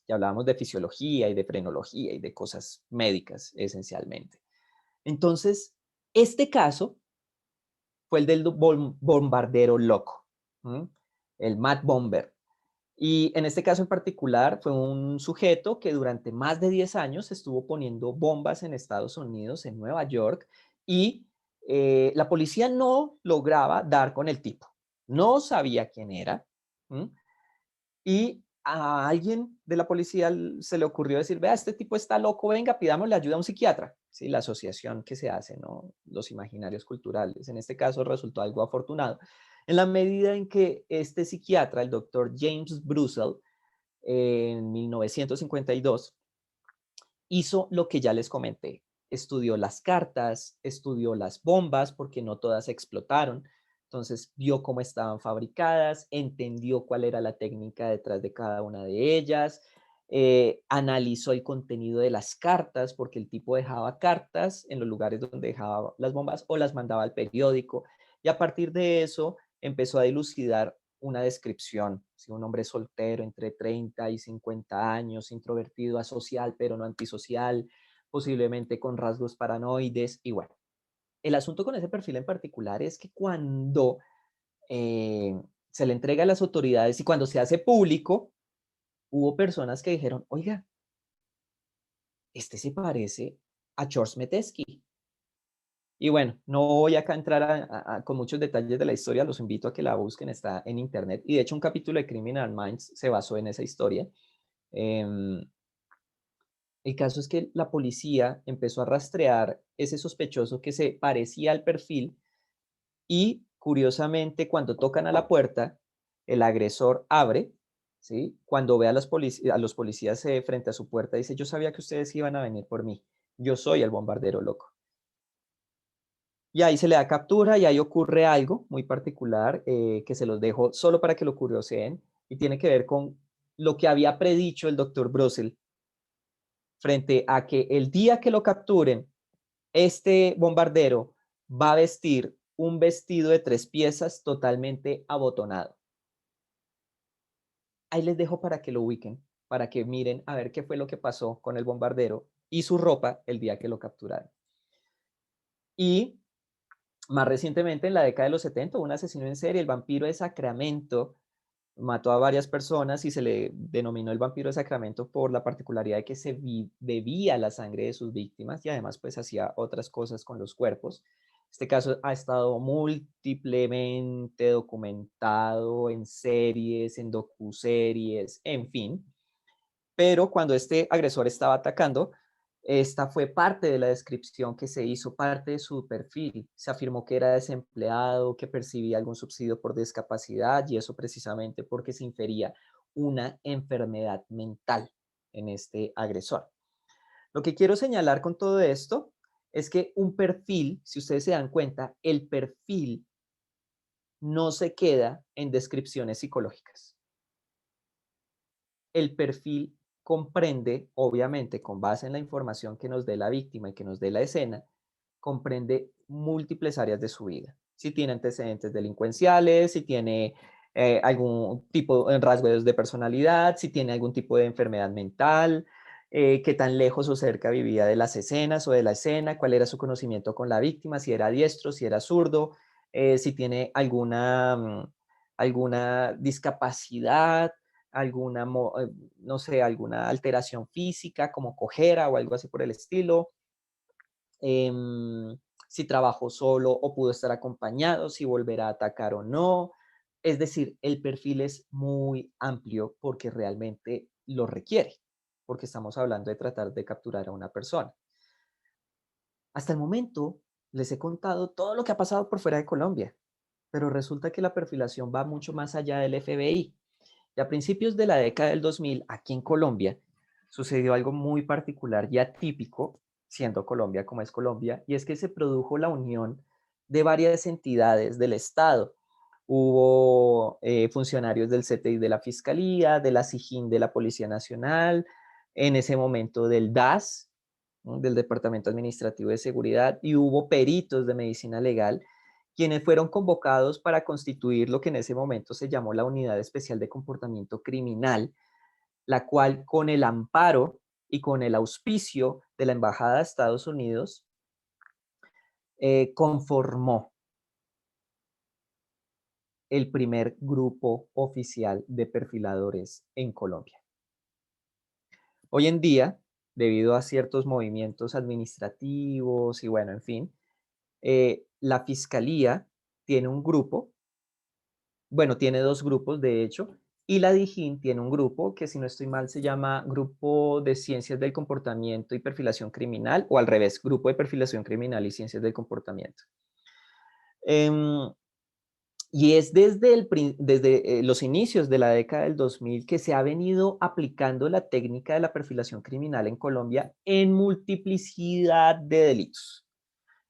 Ya hablábamos de fisiología y de frenología y de cosas médicas esencialmente. Entonces, este caso fue el del bombardero loco, ¿m? El Mad Bomber. Y en este caso en particular fue un sujeto que durante más de 10 años estuvo poniendo bombas en Estados Unidos, en Nueva York, y la policía no lograba dar con el tipo. No sabía quién era. ¿M? Y a alguien de la policía se le ocurrió decir, vea, este tipo está loco, venga, pidámosle ayuda a un psiquiatra. Sí, la asociación que se hace, ¿no? Los imaginarios culturales. En este caso resultó algo afortunado. En la medida en que este psiquiatra, el doctor James Brussel, en 1952, hizo lo que ya les comenté. Estudió las cartas, estudió las bombas, porque no todas explotaron. Entonces vio cómo estaban fabricadas, entendió cuál era la técnica detrás de cada una de ellas, analizó el contenido de las cartas, porque el tipo dejaba cartas en los lugares donde dejaba las bombas o las mandaba al periódico. Y a partir de eso empezó a dilucidar una descripción, ¿sí? Un hombre soltero entre 30 y 50 años, introvertido, asocial, pero no antisocial, posiblemente con rasgos paranoides. Y bueno, el asunto con ese perfil en particular es que cuando se le entrega a las autoridades y cuando se hace público, hubo personas que dijeron, oiga, este se parece a George Metesky. Y bueno, no voy acá a entrar con muchos detalles de la historia, los invito a que la busquen, está en internet. Y de hecho un capítulo de Criminal Minds se basó en esa historia. Em, el caso es que la policía empezó a rastrear ese sospechoso que se parecía al perfil y curiosamente cuando tocan a la puerta, el agresor abre, ¿sí? Cuando ve a, a los policías frente a su puerta, dice, yo sabía que ustedes iban a venir por mí, yo soy el bombardero loco. Y ahí se le da captura y ahí ocurre algo muy particular que se los dejo solo para que lo curioseen y tiene que ver con lo que había predicho el doctor Brussel frente a que el día que lo capturen, este bombardero va a vestir un vestido de 3 piezas totalmente abotonado. Ahí les dejo para que lo ubiquen, para que miren a ver qué fue lo que pasó con el bombardero y su ropa el día que lo capturaron. Y más recientemente, en la década de los 70, un asesino en serie, el vampiro de Sacramento, mató a varias personas y se le denominó el vampiro de Sacramento por la particularidad de que se bebía la sangre de sus víctimas y además pues hacía otras cosas con los cuerpos. Este caso ha estado múltiplemente documentado en series, en docuseries, en fin. Pero cuando este agresor estaba atacando, esta fue parte de la descripción que se hizo, parte de su perfil. Se afirmó que era desempleado, que percibía algún subsidio por discapacidad y eso precisamente porque se infería una enfermedad mental en este agresor. Lo que quiero señalar con todo esto es que un perfil, si ustedes se dan cuenta, el perfil no se queda en descripciones psicológicas. El perfil comprende, obviamente, con base en la información que nos dé la víctima y que nos dé la escena, comprende múltiples áreas de su vida. Si tiene antecedentes delincuenciales, si tiene algún tipo de rasgos de personalidad, si tiene algún tipo de enfermedad mental, qué tan lejos o cerca vivía de las escenas o de la escena, cuál era su conocimiento con la víctima, si era diestro, si era zurdo, si tiene alguna discapacidad, no sé, alguna alteración física como cojera o algo así por el estilo, si trabajó solo o pudo estar acompañado, si volverá a atacar o no. Es decir, el perfil es muy amplio porque realmente lo requiere, porque estamos hablando de tratar de capturar a una persona. Hasta el momento les he contado todo lo que ha pasado por fuera de Colombia, pero resulta que la perfilación va mucho más allá del FBI. Y a principios de la década del 2000, aquí en Colombia, sucedió algo muy particular y atípico, siendo Colombia como es Colombia, y es que se produjo la unión de varias entidades del Estado. Hubo funcionarios del CTI de la Fiscalía, de la SIJIN de la Policía Nacional, en ese momento del DAS, ¿no? Del Departamento Administrativo de Seguridad, y hubo peritos de medicina legal quienes fueron convocados para constituir lo que en ese momento se llamó la Unidad Especial de Comportamiento Criminal, la cual con el amparo y con el auspicio de la Embajada de Estados Unidos conformó el primer grupo oficial de perfiladores en Colombia. Hoy en día, debido a ciertos movimientos administrativos y bueno, en fin, la Fiscalía tiene un grupo. Bueno, tiene 2 grupos, de hecho, y la DIJÍN tiene un grupo que, si no estoy mal, se llama Grupo de Ciencias del Comportamiento y Perfilación Criminal, o al revés, Grupo de Perfilación Criminal y Ciencias del Comportamiento. Em, y es desde los inicios de la década del 2000 que se ha venido aplicando la técnica de la perfilación criminal en Colombia en multiplicidad de delitos.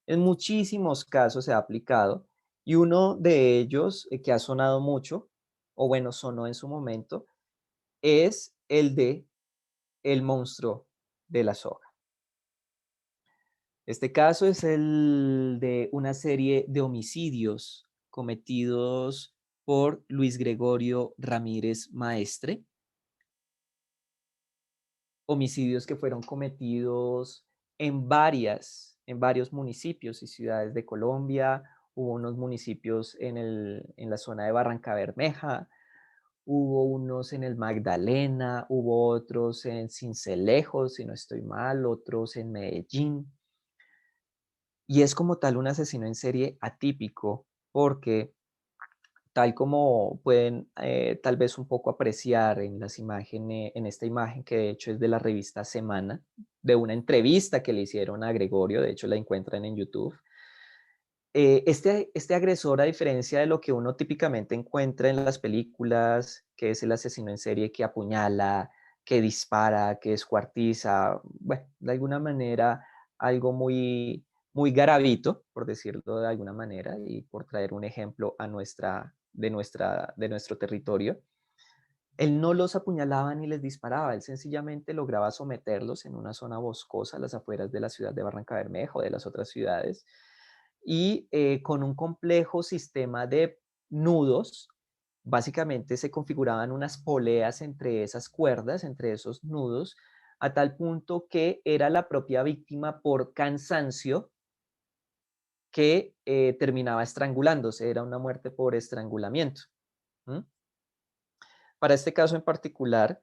En muchísimos casos se ha aplicado y uno de ellos que ha sonado mucho, o bueno, sonó en su momento, es el de el monstruo de la soga. Este caso es el de una serie de homicidios cometidos por Luis Gregorio Ramírez Maestre, homicidios que fueron cometidos en varios municipios y ciudades de Colombia. Hubo unos municipios en la zona de Barranca Bermeja, hubo unos en el Magdalena, hubo otros en Sincelejo, si no estoy mal, otros en Medellín. Y es como tal un asesino en serie atípico porque tal como pueden tal vez un poco apreciar en las imágenes, en esta imagen que de hecho es de la revista Semana, de una entrevista que le hicieron a Gregorio, de hecho la encuentran en YouTube. Este agresor, a diferencia de lo que uno típicamente encuentra en las películas, que es el asesino en serie que apuñala, que dispara, que descuartiza, bueno, de alguna manera algo muy garabito, por decirlo de alguna manera, y por traer un ejemplo de nuestro territorio. Él no los apuñalaba ni les disparaba, él sencillamente lograba someterlos en una zona boscosa a las afueras de la ciudad de Barrancabermeja o de las otras ciudades, y con un complejo sistema de nudos, básicamente se configuraban unas poleas entre esas cuerdas, entre esos nudos, a tal punto que era la propia víctima por cansancio que terminaba estrangulándose, era una muerte por estrangulamiento. ¿Mm? Para este caso en particular,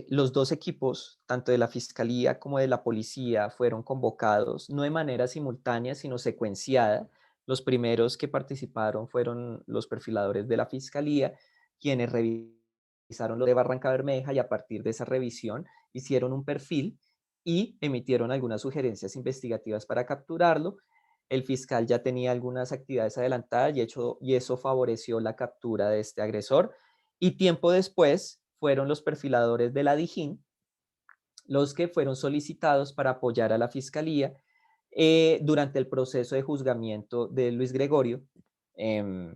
los 2 equipos, tanto de la Fiscalía como de la Policía, fueron convocados, no de manera simultánea, sino secuenciada. Los primeros que participaron fueron los perfiladores de la Fiscalía, quienes revisaron lo de Barrancabermeja y a partir de esa revisión hicieron un perfil y emitieron algunas sugerencias investigativas para capturarlo. El fiscal ya tenía algunas actividades adelantadas y eso favoreció la captura de este agresor. Y tiempo después fueron los perfiladores de la DIJÍN los que fueron solicitados para apoyar a la fiscalía durante el proceso de juzgamiento de Luis Gregorio eh,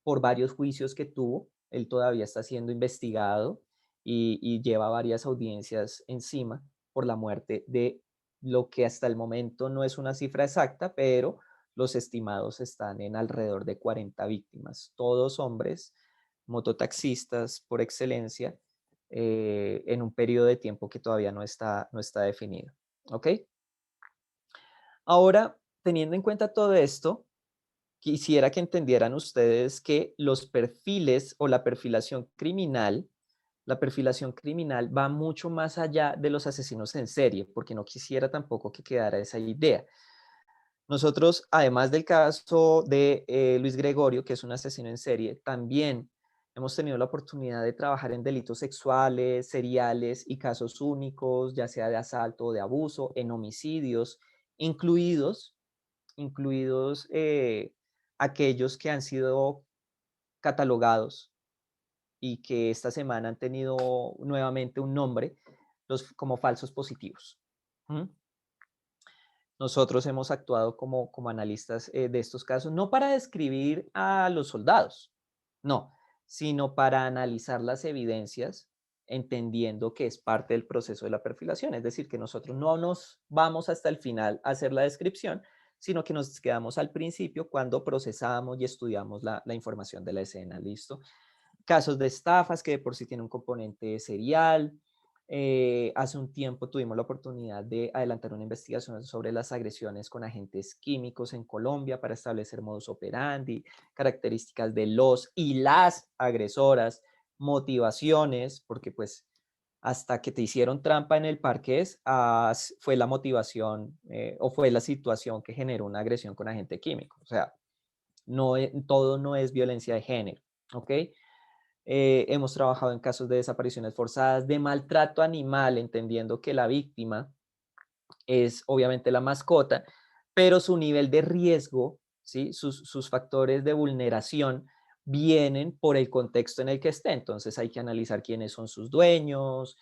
por varios juicios que tuvo. Él todavía está siendo investigado y lleva varias audiencias encima por la muerte de lo que hasta el momento no es una cifra exacta, pero los estimados están en alrededor de 40 víctimas, todos hombres, mototaxistas por excelencia, en un periodo de tiempo que todavía no está definido. ¿Ok? Ahora, teniendo en cuenta todo esto, quisiera que entendieran ustedes que los perfiles o la perfilación criminal va mucho más allá de los asesinos en serie, porque no quisiera tampoco que quedara esa idea. Nosotros, además del caso de Luis Gregorio, que es un asesino en serie, también hemos tenido la oportunidad de trabajar en delitos sexuales, seriales y casos únicos, ya sea de asalto o de abuso, en homicidios, incluidos, incluidos aquellos que han sido catalogados y que esta semana han tenido nuevamente un nombre, como falsos positivos. ¿Mm? Nosotros hemos actuado como analistas de estos casos, no para describir a los soldados, no, sino para analizar las evidencias, entendiendo que es parte del proceso de la perfilación. Es decir, que nosotros no nos vamos hasta el final a hacer la descripción, sino que nos quedamos al principio cuando procesamos y estudiamos la información de la escena. ¿Listo? Casos de estafas que de por sí tienen un componente serial. Hace un tiempo tuvimos la oportunidad de adelantar una investigación sobre las agresiones con agentes químicos en Colombia para establecer modus operandi, características de los y las agresoras, motivaciones, porque pues hasta que te hicieron trampa en el parqués, fue la motivación o fue la situación que generó una agresión con agente químico. O sea, todo no es violencia de género, ¿ok? Hemos trabajado en casos de desapariciones forzadas, de maltrato animal, entendiendo que la víctima es obviamente la mascota, pero su nivel de riesgo, ¿sí? Sus factores de vulneración vienen por el contexto en el que esté. Entonces hay que analizar quiénes son sus dueños,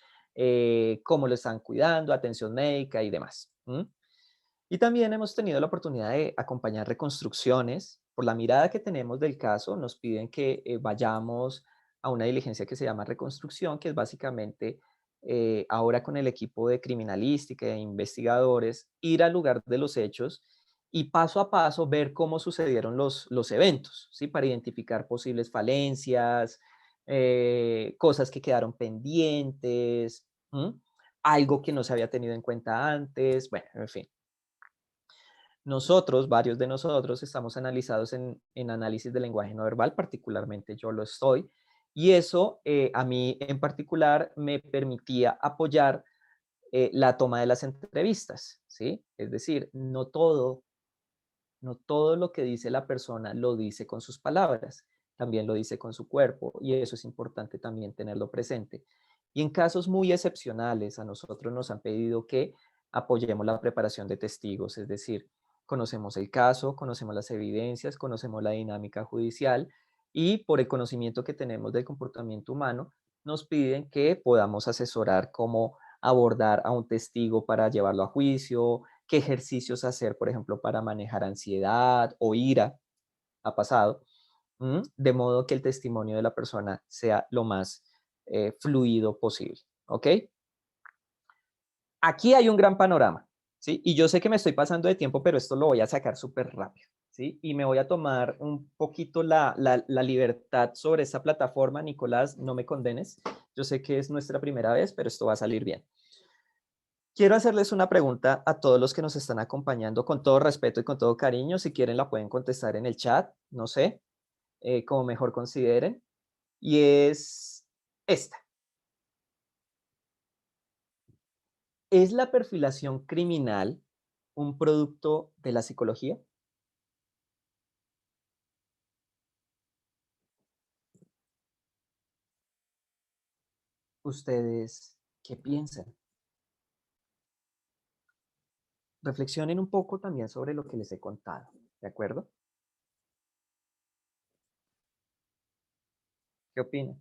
cómo lo están cuidando, atención médica y demás. Y también hemos tenido la oportunidad de acompañar reconstrucciones. Por la mirada que tenemos del caso, nos piden que vayamos a una diligencia que se llama reconstrucción, que es básicamente ahora con el equipo de criminalística e investigadores, ir al lugar de los hechos y paso a paso ver cómo sucedieron los eventos, ¿sí? Para identificar posibles falencias, cosas que quedaron pendientes, algo que no se había tenido en cuenta antes, bueno, en fin. Nosotros, varios de nosotros, estamos analizados en análisis de lenguaje no verbal, particularmente yo lo estoy, y eso a mí en particular me permitía apoyar la toma de las entrevistas, ¿sí? Es decir, no todo lo que dice la persona lo dice con sus palabras, también lo dice con su cuerpo, y eso es importante también tenerlo presente. Y en casos muy excepcionales, a nosotros nos han pedido que apoyemos la preparación de testigos, es decir, conocemos el caso, conocemos las evidencias, conocemos la dinámica judicial y por el conocimiento que tenemos del comportamiento humano, nos piden que podamos asesorar cómo abordar a un testigo para llevarlo a juicio, qué ejercicios hacer, por ejemplo, para manejar ansiedad o ira, ha pasado, de modo que el testimonio de la persona sea lo más fluido posible. ¿Ok? Aquí hay un gran panorama, ¿sí? Y yo sé que me estoy pasando de tiempo, pero esto lo voy a sacar súper rápido, ¿sí? Y me voy a tomar un poquito la libertad sobre esta plataforma. Nicolás, no me condenes. Yo sé que es nuestra primera vez, pero esto va a salir bien. Quiero hacerles una pregunta a todos los que nos están acompañando con todo respeto y con todo cariño. Si quieren la pueden contestar en el chat, no sé, como mejor consideren. Y es esta. ¿Es la perfilación criminal un producto de la psicología? ¿Ustedes qué piensan? Reflexionen un poco también sobre lo que les he contado, ¿de acuerdo? ¿Qué opinan?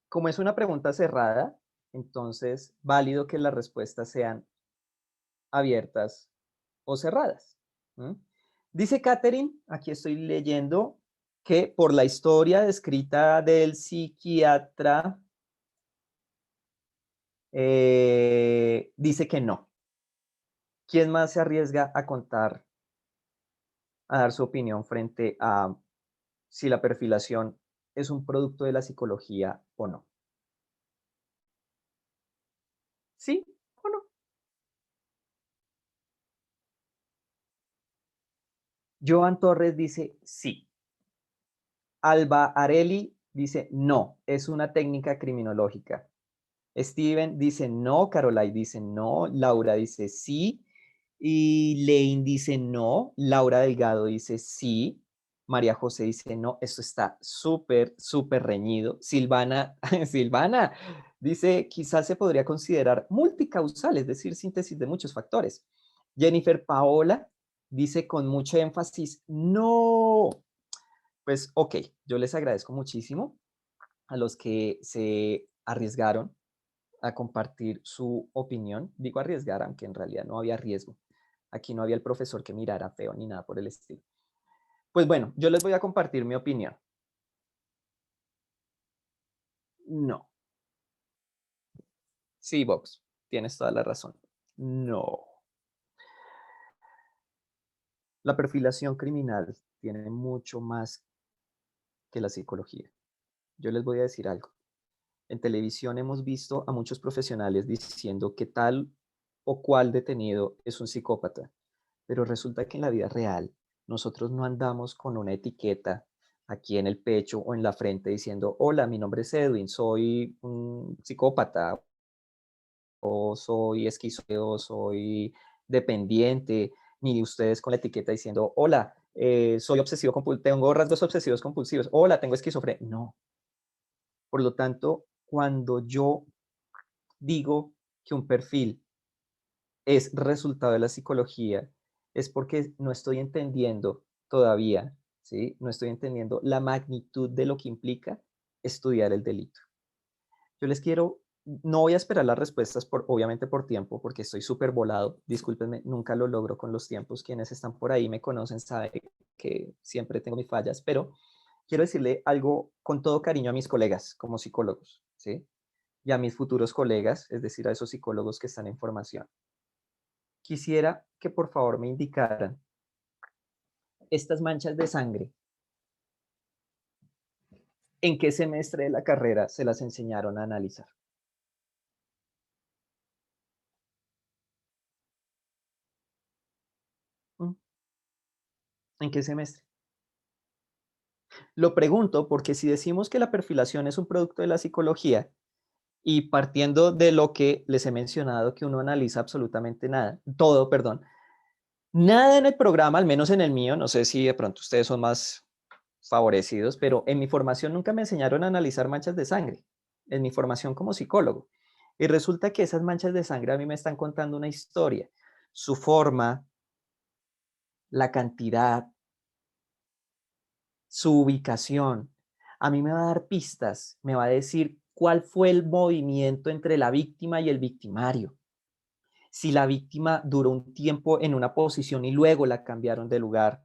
Como es una pregunta cerrada, entonces válido que las respuestas sean abiertas o cerradas. ¿Mm? Dice Catherine, aquí estoy leyendo, que por la historia descrita del psiquiatra, dice que no. ¿Quién más se arriesga a contar, a dar su opinión frente a si la perfilación es un producto de la psicología o no? ¿Sí o no? Joan Torres dice sí. Alba Areli dice no, es una técnica criminológica. Steven dice no, Carolai dice no, Laura dice sí, y Lane dice no, Laura Delgado dice sí, María José dice no, esto está súper, súper reñido. Silvana, Silvana dice quizás se podría considerar multicausal, es decir, síntesis de muchos factores. Jennifer Paola dice con mucho énfasis no. Pues ok, yo les agradezco muchísimo a los que se arriesgaron a compartir su opinión. Digo arriesgar, aunque en realidad no había riesgo. Aquí no había el profesor que mirara feo ni nada por el estilo. Pues bueno, yo les voy a compartir mi opinión. No. Sí, Vox, tienes toda la razón. No. La perfilación criminal tiene mucho más que la psicología. Yo les voy a decir algo. En televisión hemos visto a muchos profesionales diciendo que tal o cual detenido es un psicópata, pero resulta que en la vida real nosotros no andamos con una etiqueta aquí en el pecho o en la frente diciendo, hola, mi nombre es Edwin, soy un psicópata o soy esquizoide, soy dependiente, ni ustedes con la etiqueta diciendo, hola, soy obsesivo compulsivo, tengo rasgos obsesivos compulsivos, hola, tengo esquizofrenia. No. Por lo tanto, cuando yo digo que un perfil es resultado de la psicología, es porque no estoy entendiendo todavía, ¿sí? No estoy entendiendo la magnitud de lo que implica estudiar el delito. Yo les quiero, no voy a esperar las respuestas, obviamente por tiempo, porque estoy súper volado. Discúlpenme, nunca lo logro con los tiempos. Quienes están por ahí me conocen, saben que siempre tengo mis fallas, pero quiero decirle algo con todo cariño a mis colegas como psicólogos, ¿sí? Y a mis futuros colegas, es decir, a esos psicólogos que están en formación. Quisiera que por favor me indicaran estas manchas de sangre, ¿en qué semestre de la carrera se las enseñaron a analizar? ¿Mm? ¿En qué semestre? Lo pregunto porque si decimos que la perfilación es un producto de la psicología y partiendo de lo que les he mencionado, que uno analiza absolutamente nada, todo, perdón, nada en el programa, al menos en el mío, no sé si de pronto ustedes son más favorecidos, pero en mi formación nunca me enseñaron a analizar manchas de sangre, en mi formación como psicólogo. Y resulta que esas manchas de sangre a mí me están contando una historia, su forma, la cantidad, su ubicación. A mí me va a dar pistas, me va a decir cuál fue el movimiento entre la víctima y el victimario. Si la víctima duró un tiempo en una posición y luego la cambiaron de lugar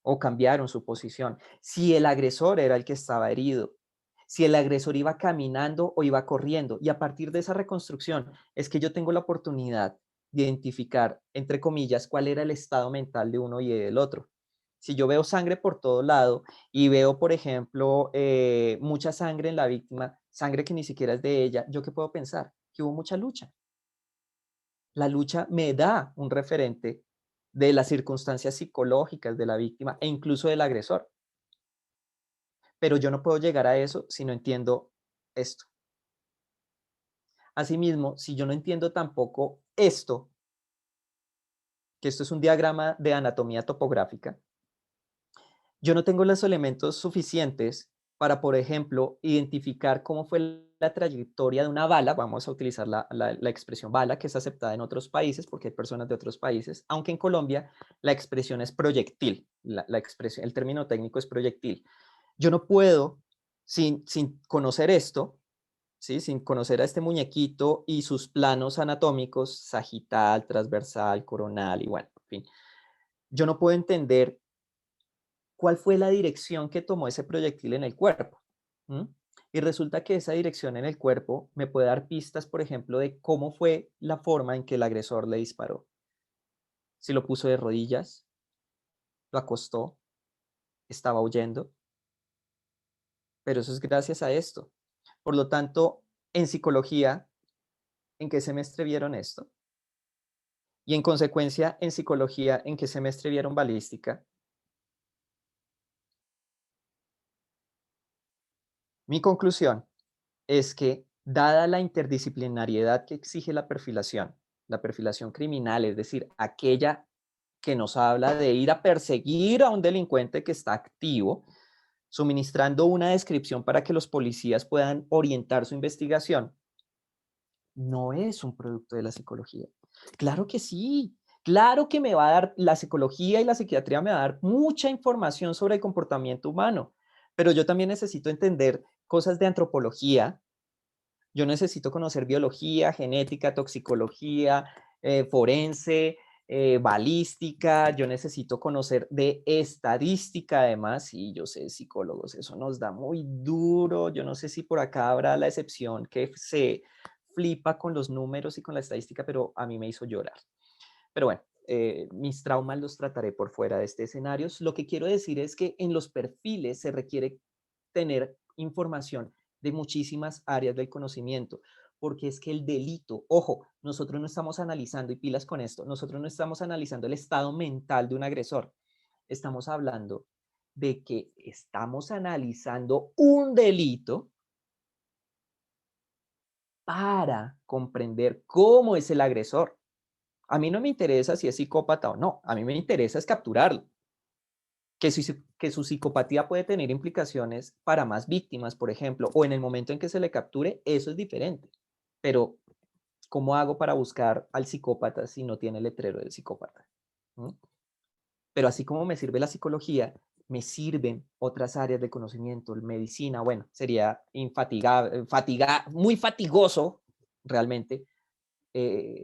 o cambiaron su posición. Si el agresor era el que estaba herido. Si el agresor iba caminando o iba corriendo. Y a partir de esa reconstrucción es que yo tengo la oportunidad de identificar, entre comillas, cuál era el estado mental de uno y del otro. Si yo veo sangre por todo lado y veo, por ejemplo, mucha sangre en la víctima, sangre que ni siquiera es de ella, ¿yo qué puedo pensar? Que hubo mucha lucha. La lucha me da un referente de las circunstancias psicológicas de la víctima e incluso del agresor. Pero yo no puedo llegar a eso si no entiendo esto. Asimismo, si yo no entiendo tampoco esto, que esto es un diagrama de anatomía topográfica, yo no tengo los elementos suficientes para, por ejemplo, identificar cómo fue la trayectoria de una bala, vamos a utilizar la expresión bala, que es aceptada en otros países, porque hay personas de otros países, aunque en Colombia la expresión es proyectil, la expresión, el término técnico es proyectil. Yo no puedo, sin conocer esto, ¿sí? Sin conocer a este muñequito y sus planos anatómicos, sagital, transversal, coronal y bueno, en fin, yo no puedo entender cuál fue la dirección que tomó ese proyectil en el cuerpo. ¿Mm? Y resulta que esa dirección en el cuerpo me puede dar pistas, por ejemplo, de cómo fue la forma en que el agresor le disparó. Si lo puso de rodillas, lo acostó, estaba huyendo, pero eso es gracias a esto. Por lo tanto, en psicología ¿en qué semestre vieron esto? Y en consecuencia, en psicología, ¿en qué semestre vieron balística? Mi conclusión es que, dada la interdisciplinariedad que exige la perfilación criminal, es decir, aquella que nos habla de ir a perseguir a un delincuente que está activo, suministrando una descripción para que los policías puedan orientar su investigación, no es un producto de la psicología. Claro que sí, claro que me va a dar, la psicología y la psiquiatría me va a dar mucha información sobre el comportamiento humano, pero yo también necesito entender cosas de antropología, yo necesito conocer biología, genética, toxicología, forense, balística, yo necesito conocer de estadística además, y yo sé, psicólogos, eso nos da muy duro, yo no sé si por acá habrá la excepción que se flipa con los números y con la estadística, pero a mí me hizo llorar. Pero bueno, mis traumas los trataré por fuera de este escenario. Lo que quiero decir es que en los perfiles se requiere tener información de muchísimas áreas del conocimiento, porque es que el delito, ojo, nosotros no estamos analizando, y pilas con esto, nosotros no estamos analizando el estado mental de un agresor, estamos hablando de que estamos analizando un delito para comprender cómo es el agresor. A mí no me interesa si es psicópata o no, a mí me interesa es capturarlo. Que su psicopatía puede tener implicaciones para más víctimas, por ejemplo, o en el momento en que se le capture, eso es diferente. Pero, ¿cómo hago para buscar al psicópata si no tiene el letrero del psicópata? ¿Mm? Pero así como me sirve la psicología, me sirven otras áreas de conocimiento, medicina, bueno, sería infatigable, muy fatigoso realmente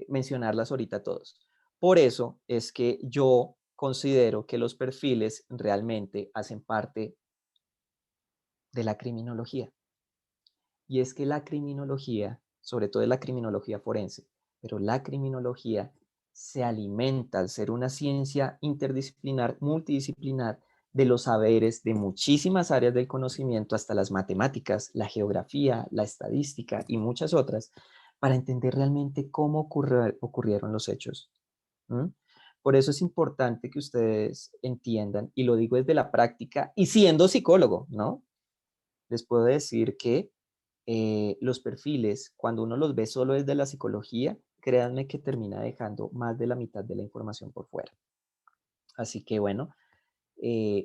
mencionarlas ahorita todos. Por eso es que yo considero que los perfiles realmente hacen parte de la criminología. Y es que la criminología, sobre todo es la criminología forense, pero la criminología se alimenta al ser una ciencia interdisciplinar, multidisciplinar, de los saberes de muchísimas áreas del conocimiento, hasta las matemáticas, la geografía, la estadística y muchas otras, para entender realmente cómo ocurrieron los hechos. ¿Mm? Por eso es importante que ustedes entiendan, y lo digo desde la práctica, y siendo psicólogo, ¿no? Les puedo decir que los perfiles, cuando uno los ve solo desde la psicología, créanme que termina dejando más de la mitad de la información por fuera. Así que bueno,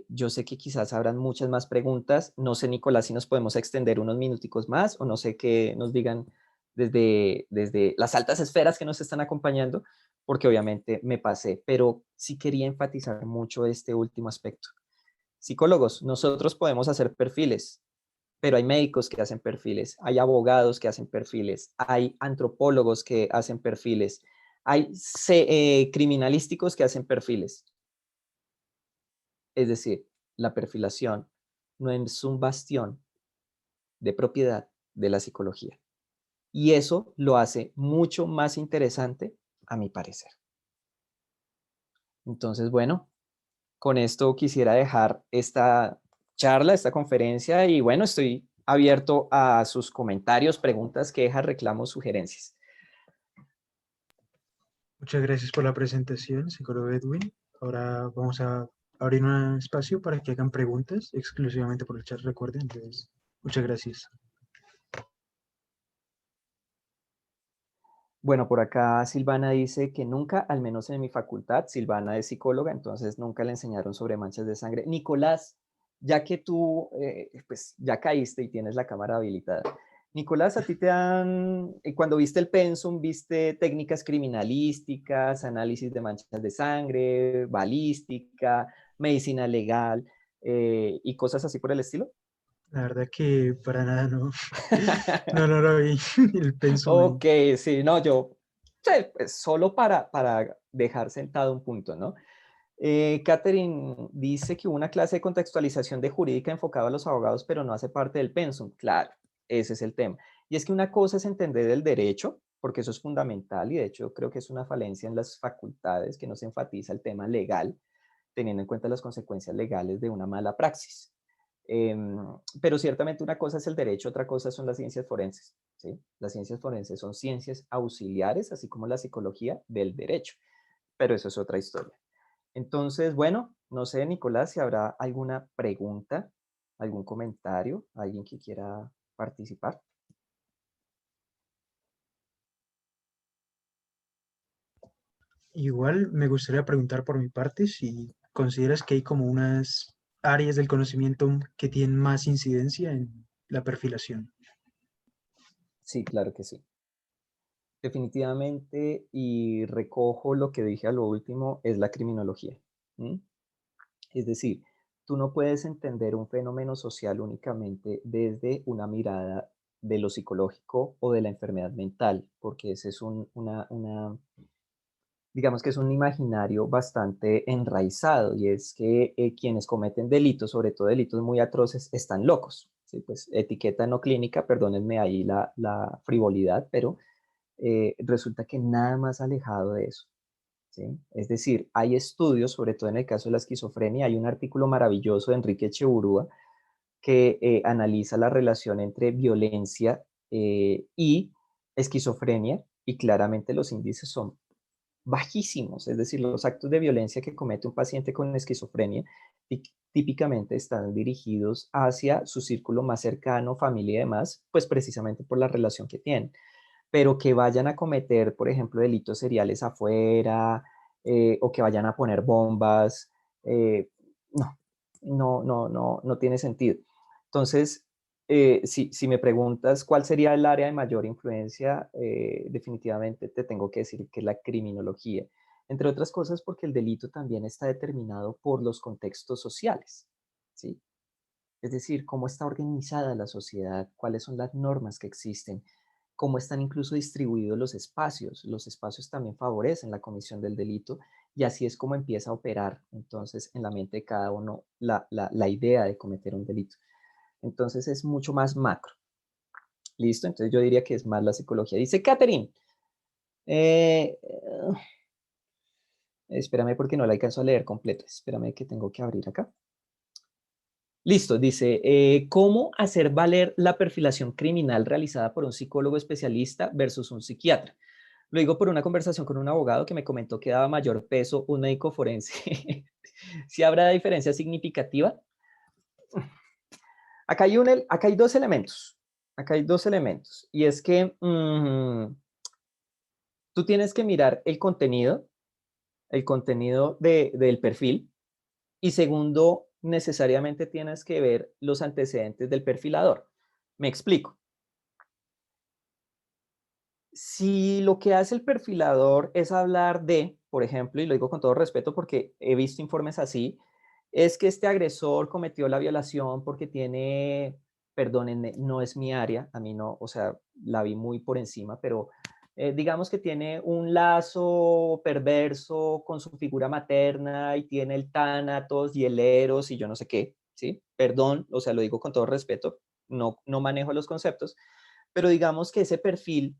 yo sé que quizás habrán muchas más preguntas. No sé, Nicolás, si nos podemos extender unos minuticos más o no sé qué nos digan desde las altas esferas que nos están acompañando, porque obviamente me pasé, pero sí quería enfatizar mucho este último aspecto. Psicólogos, nosotros podemos hacer perfiles, pero hay médicos que hacen perfiles, hay abogados que hacen perfiles, hay antropólogos que hacen perfiles, hay criminalísticos que hacen perfiles. Es decir, la perfilación no es un bastión de propiedad de la psicología. Y eso lo hace mucho más interesante, a mi parecer. Entonces, bueno, con esto quisiera dejar esta charla, esta conferencia, y bueno, estoy abierto a sus comentarios, preguntas, quejas, reclamos, sugerencias. Muchas gracias por la presentación, psicólogo Edwin. Ahora vamos a abrir un espacio para que hagan preguntas exclusivamente por el chat, recuerden. Entonces, muchas gracias. Bueno, por acá Silvana dice que nunca, al menos en mi facultad, Silvana es psicóloga, entonces nunca le enseñaron sobre manchas de sangre. Nicolás, ya que tú pues ya caíste y tienes la cámara habilitada, Nicolás, a ti te han, cuando viste el pensum, viste técnicas criminalísticas, análisis de manchas de sangre, balística, medicina legal y cosas así por el estilo. La verdad que para nada no, no lo vi el pensum ahí. Ok, sí, no, yo, sí, pues solo para dejar sentado un punto, ¿no? Catherine dice que hubo una clase de contextualización de jurídica enfocada a los abogados, pero no hace parte del pensum. Claro, ese es el tema. Y es que una cosa es entender el derecho, porque eso es fundamental y de hecho creo que es una falencia en las facultades que no se enfatiza el tema legal, teniendo en cuenta las consecuencias legales de una mala praxis. Pero ciertamente una cosa es el derecho, otra cosa son las ciencias forenses, ¿sí? Las ciencias forenses son ciencias auxiliares, así como la psicología del derecho, pero eso es otra historia. Entonces, bueno, no sé, Nicolás, si habrá alguna pregunta, algún comentario, alguien que quiera participar. Igual me gustaría preguntar por mi parte si consideras que hay como unas áreas del conocimiento que tienen más incidencia en la perfilación. Sí, claro que sí. Definitivamente, y recojo lo que dije a lo último, es la criminología. ¿M? Es decir, tú no puedes entender un fenómeno social únicamente desde una mirada de lo psicológico o de la enfermedad mental, porque ese es digamos que es un imaginario bastante enraizado, y es que quienes cometen delitos, sobre todo delitos muy atroces, están locos. ¿Sí? Pues etiqueta no clínica, perdónenme ahí la frivolidad, pero resulta que nada más alejado de eso. ¿Sí? Es decir, hay estudios, sobre todo en el caso de la esquizofrenia, hay un artículo maravilloso de Enrique Echeburúa que analiza la relación entre violencia y esquizofrenia, y claramente los índices son bajísimos, es decir, los actos de violencia que comete un paciente con esquizofrenia típicamente están dirigidos hacia su círculo más cercano, familia y demás, pues precisamente por la relación que tienen. Pero que vayan a cometer, por ejemplo, delitos seriales afuera, o que vayan a poner bombas, eh, no, no tiene sentido. Entonces, si me preguntas cuál sería el área de mayor influencia, definitivamente te tengo que decir que la criminología, entre otras cosas porque el delito también está determinado por los contextos sociales, ¿sí? Es decir, cómo está organizada la sociedad, cuáles son las normas que existen, cómo están incluso distribuidos los espacios. Los espacios también favorecen la comisión del delito, y así es como empieza a operar entonces en la mente de cada uno la idea de cometer un delito. Entonces es mucho más macro. ¿Listo? Entonces yo diría que es más la psicología. Dice Catherine, eh, espérame porque no la alcanzo a leer completo. Espérame que tengo que abrir acá. Listo, dice, ¿cómo hacer valer la perfilación criminal realizada por un psicólogo especialista versus un psiquiatra? Lo digo por una conversación con un abogado que me comentó que daba mayor peso un médico forense. ¿Sí habrá diferencia significativa? Acá hay dos elementos. Acá hay dos elementos. Y es que tú tienes que mirar el contenido del perfil. Y segundo, necesariamente tienes que ver los antecedentes del perfilador. Me explico. Si lo que hace el perfilador es hablar de, por ejemplo, y lo digo con todo respeto porque he visto informes así, es que este agresor cometió la violación porque tiene, perdónenme, no es mi área, a mí no, o sea, la vi muy por encima, pero digamos que tiene un lazo perverso con su figura materna y tiene el tánatos y el eros y yo no sé qué, ¿sí? Perdón, o sea, lo digo con todo respeto, no manejo los conceptos, pero digamos que ese perfil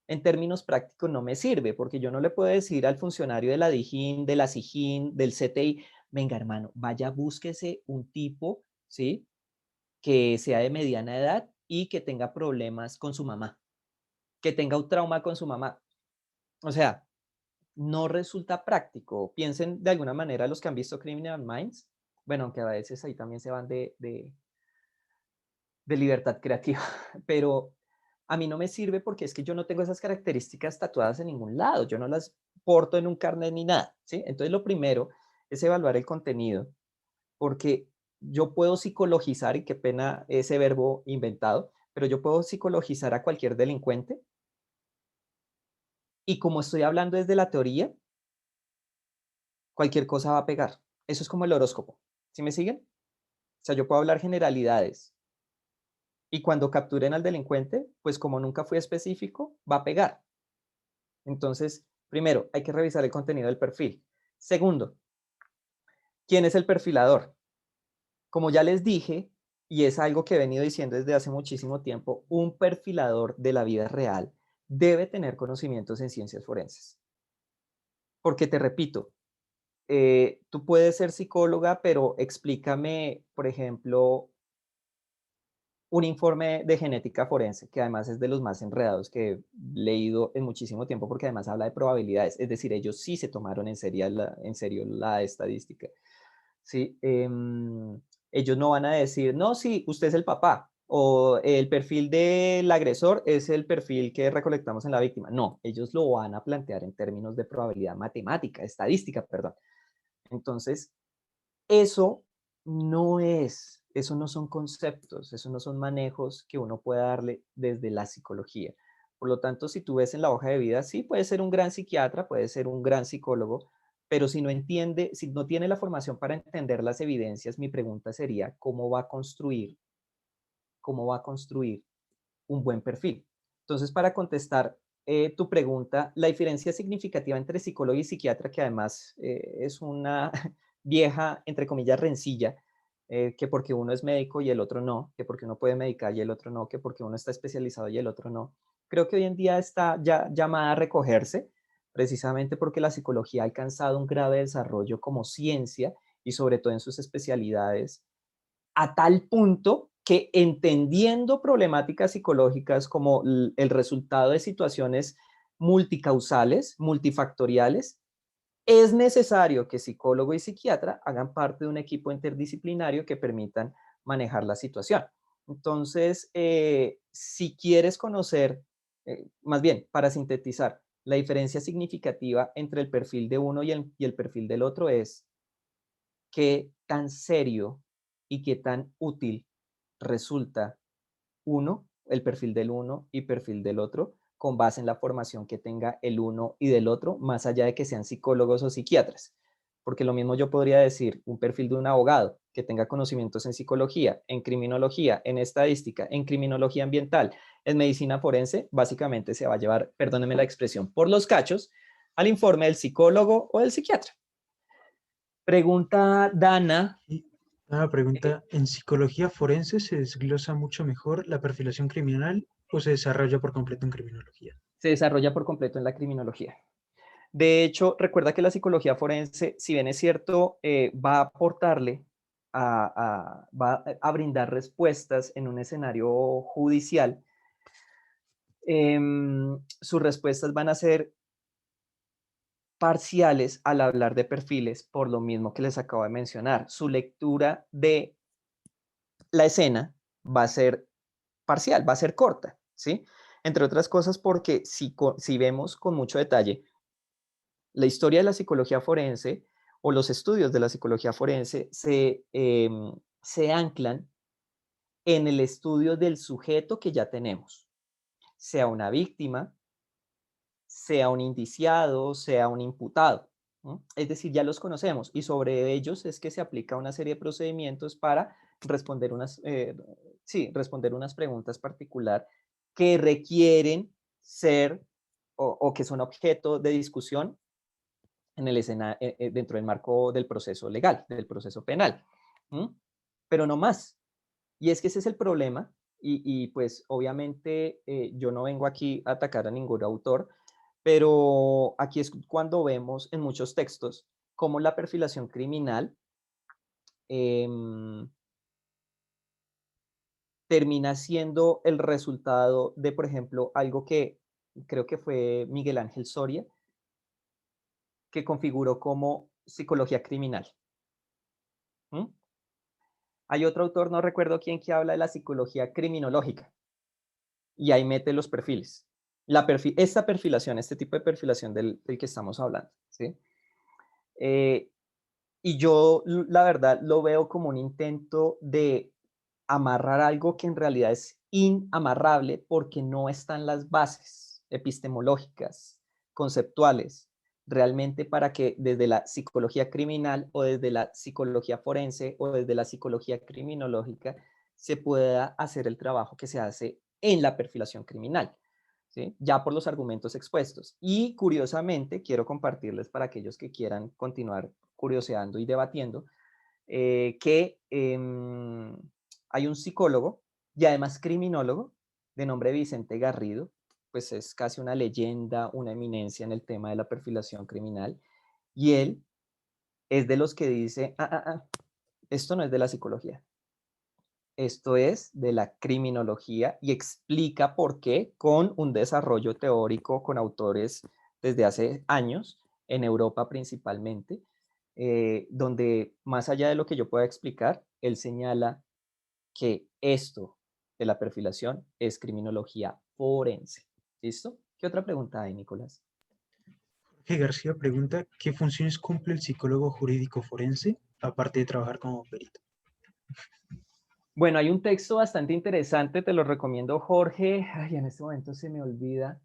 en términos prácticos no me sirve, porque yo no le puedo decir al funcionario de la DIJÍN, de la SIJÍN, del CTI, venga hermano, vaya, búsquese un tipo, ¿sí? Que sea de mediana edad y que tenga problemas con su mamá, que tenga un trauma con su mamá. O sea, no resulta práctico. Piensen de alguna manera los que han visto Criminal Minds, bueno, aunque a veces ahí también se van de libertad creativa, pero a mí no me sirve porque es que yo no tengo esas características tatuadas en ningún lado, yo no las porto en un carnet ni nada, ¿sí? Entonces lo primero es evaluar el contenido, porque yo puedo psicologizar, y qué pena ese verbo inventado, pero yo puedo psicologizar a cualquier delincuente, y como estoy hablando desde la teoría, cualquier cosa va a pegar. Eso es como el horóscopo, ¿sí me siguen? O sea, yo puedo hablar generalidades, y cuando capturen al delincuente, pues como nunca fui específico, va a pegar. Entonces, primero, hay que revisar el contenido del perfil. Segundo, ¿quién es el perfilador? Como ya les dije, y es algo que he venido diciendo desde hace muchísimo tiempo, un perfilador de la vida real debe tener conocimientos en ciencias forenses. Porque te repito, tú puedes ser psicóloga, pero explícame, por ejemplo, un informe de genética forense, que además es de los más enredados que he leído en muchísimo tiempo, porque además habla de probabilidades, es decir, ellos sí se tomaron en serio la estadística. ¿Sí? Ellos no van a decir, no, sí, usted es el papá, o el perfil del agresor es el perfil que recolectamos en la víctima. No, ellos lo van a plantear en términos de probabilidad matemática, estadística, perdón. Entonces, eso eso no son conceptos, eso no son manejos que uno pueda darle desde la psicología. Por lo tanto, si tú ves en la hoja de vida, sí, puede ser un gran psiquiatra, puede ser un gran psicólogo, pero si no entiende, si no tiene la formación para entender las evidencias, mi pregunta sería, cómo va a construir un buen perfil? Entonces, para contestar tu pregunta, la diferencia significativa entre psicólogo y psiquiatra, que además es una vieja, entre comillas, rencilla, que porque uno es médico y el otro no, que porque uno puede medicar y el otro no, que porque uno está especializado y el otro no. Creo que hoy en día está ya llamada a recogerse, precisamente porque la psicología ha alcanzado un grave desarrollo como ciencia y sobre todo en sus especialidades, a tal punto que entendiendo problemáticas psicológicas como el resultado de situaciones multicausales, multifactoriales, es necesario que psicólogo y psiquiatra hagan parte de un equipo interdisciplinario que permitan manejar la situación. Entonces, si quieres conocer, más bien, para sintetizar, la diferencia significativa entre el perfil de uno y el perfil del otro es qué tan serio y qué tan útil resulta uno, el perfil del uno y perfil del otro, con base en la formación que tenga el uno y del otro, más allá de que sean psicólogos o psiquiatras. Porque lo mismo yo podría decir, un perfil de un abogado que tenga conocimientos en psicología, en criminología, en estadística, en criminología ambiental, en medicina forense, básicamente se va a llevar, perdónenme la expresión, por los cachos al informe del psicólogo o del psiquiatra. Pregunta Dana. Y una pregunta, ¿en psicología forense se desglosa mucho mejor la perfilación criminal o se desarrolla por completo en criminología? Se desarrolla por completo en la criminología. De hecho, recuerda que la psicología forense, si bien es cierto, va a aportarle, va a brindar respuestas en un escenario judicial, sus respuestas van a ser parciales al hablar de perfiles, por lo mismo que les acabo de mencionar. Su lectura de la escena va a ser parcial, va a ser corta, ¿sí? Entre otras cosas porque si vemos con mucho detalle la historia de la psicología forense o los estudios de la psicología forense se anclan en el estudio del sujeto que ya tenemos, sea una víctima, sea un indiciado, sea un imputado. ¿No? Es decir, ya los conocemos y sobre ellos es que se aplica una serie de procedimientos para responder responder unas preguntas particular que requieren ser o que son objeto de discusión en el dentro del marco del proceso legal, del proceso penal. ¿Mm? Pero no más. Y es que ese es el problema. Pues obviamente yo no vengo aquí a atacar a ningún autor, pero aquí es cuando vemos en muchos textos cómo la perfilación criminal em, termina siendo el resultado de, por ejemplo, algo que creo que fue Miguel Ángel Soria, que configuró como psicología criminal. ¿Mm? Hay otro autor, no recuerdo quién, que habla de la psicología criminológica y ahí mete los perfiles. Esta perfilación, este tipo de perfilación del que estamos hablando, ¿sí? Eh, y yo, la verdad, lo veo como un intento de amarrar algo que en realidad es inamarrable porque no están las bases epistemológicas, conceptuales, realmente para que desde la psicología criminal o desde la psicología forense o desde la psicología criminológica se pueda hacer el trabajo que se hace en la perfilación criminal, ¿sí? Ya por los argumentos expuestos. Y curiosamente, quiero compartirles para aquellos que quieran continuar curioseando y debatiendo, que hay un psicólogo y además criminólogo de nombre Vicente Garrido, pues es casi una leyenda, una eminencia en el tema de la perfilación criminal, y él es de los que dice, esto no es de la psicología, Esto es de la criminología y explica por qué con un desarrollo teórico con autores desde hace años, en Europa principalmente, donde más allá de lo que yo pueda explicar, él señala que esto de la perfilación es criminología forense. ¿Listo? ¿Qué otra pregunta hay, Nicolás? Jorge García pregunta, ¿qué funciones cumple el psicólogo jurídico forense aparte de trabajar como perito? Bueno, hay un texto bastante interesante, te lo recomiendo, Jorge. Ay, en este momento se me olvida.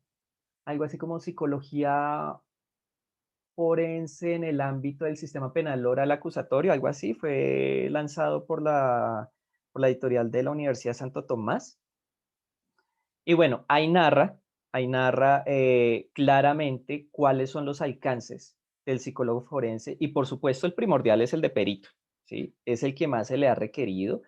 Algo así como psicología forense en el ámbito del sistema penal oral acusatorio, algo así. Fue lanzado por la editorial de la Universidad Santo Tomás. Y bueno, ahí narra claramente cuáles son los alcances del psicólogo forense y por supuesto el primordial es el de perito, ¿sí? Es el que más se le ha requerido,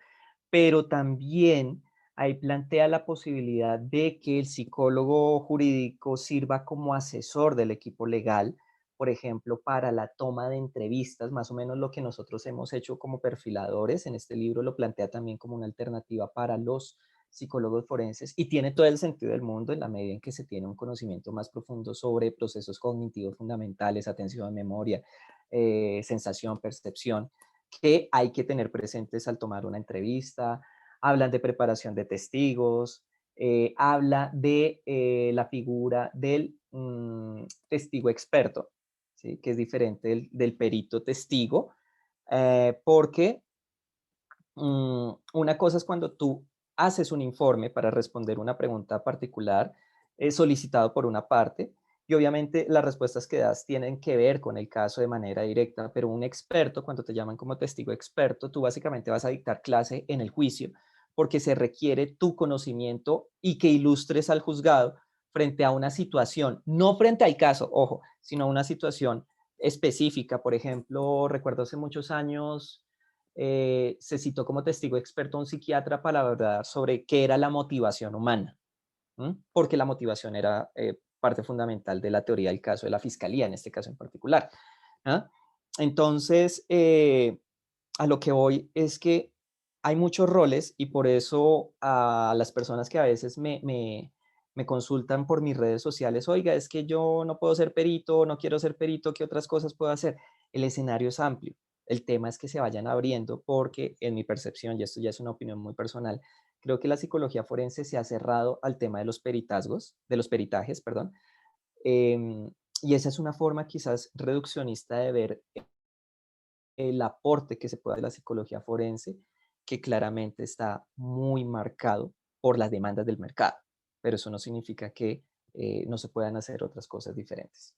pero también ahí plantea la posibilidad de que el psicólogo jurídico sirva como asesor del equipo legal, por ejemplo, para la toma de entrevistas, más o menos lo que nosotros hemos hecho como perfiladores. En este libro lo plantea también como una alternativa para los psicólogos forenses y tiene todo el sentido del mundo en la medida en que se tiene un conocimiento más profundo sobre procesos cognitivos fundamentales, atención, memoria, sensación, percepción, que hay que tener presentes al tomar una entrevista. Hablan de preparación de testigos, habla de la figura del testigo experto, ¿sí? Que es diferente del perito testigo, porque una cosa es cuando tú haces un informe para responder una pregunta particular solicitado por una parte y obviamente las respuestas que das tienen que ver con el caso de manera directa, pero un experto, cuando te llaman como testigo experto, tú básicamente vas a dictar clase en el juicio porque se requiere tu conocimiento y que ilustres al juzgado frente a una situación, no frente al caso, ojo, sino a una situación específica. Por ejemplo, recuerdo hace muchos años se citó como testigo experto a un psiquiatra para hablar sobre qué era la motivación humana, ¿m? Porque la motivación era parte fundamental de la teoría del caso de la fiscalía, en este caso en particular. ¿Ah? Entonces, a lo que voy es que hay muchos roles y por eso a las personas que a veces me consultan por mis redes sociales, oiga, es que yo no puedo ser perito, no quiero ser perito, ¿qué otras cosas puedo hacer? El escenario es amplio. El tema es que se vayan abriendo porque en mi percepción, y esto ya es una opinión muy personal, creo que la psicología forense se ha cerrado al tema de los peritazgos, de los peritajes, perdón, em, y esa es una forma quizás reduccionista de ver el aporte que se puede dar de la psicología forense, que claramente está muy marcado por las demandas del mercado, pero eso no significa que no se puedan hacer otras cosas diferentes.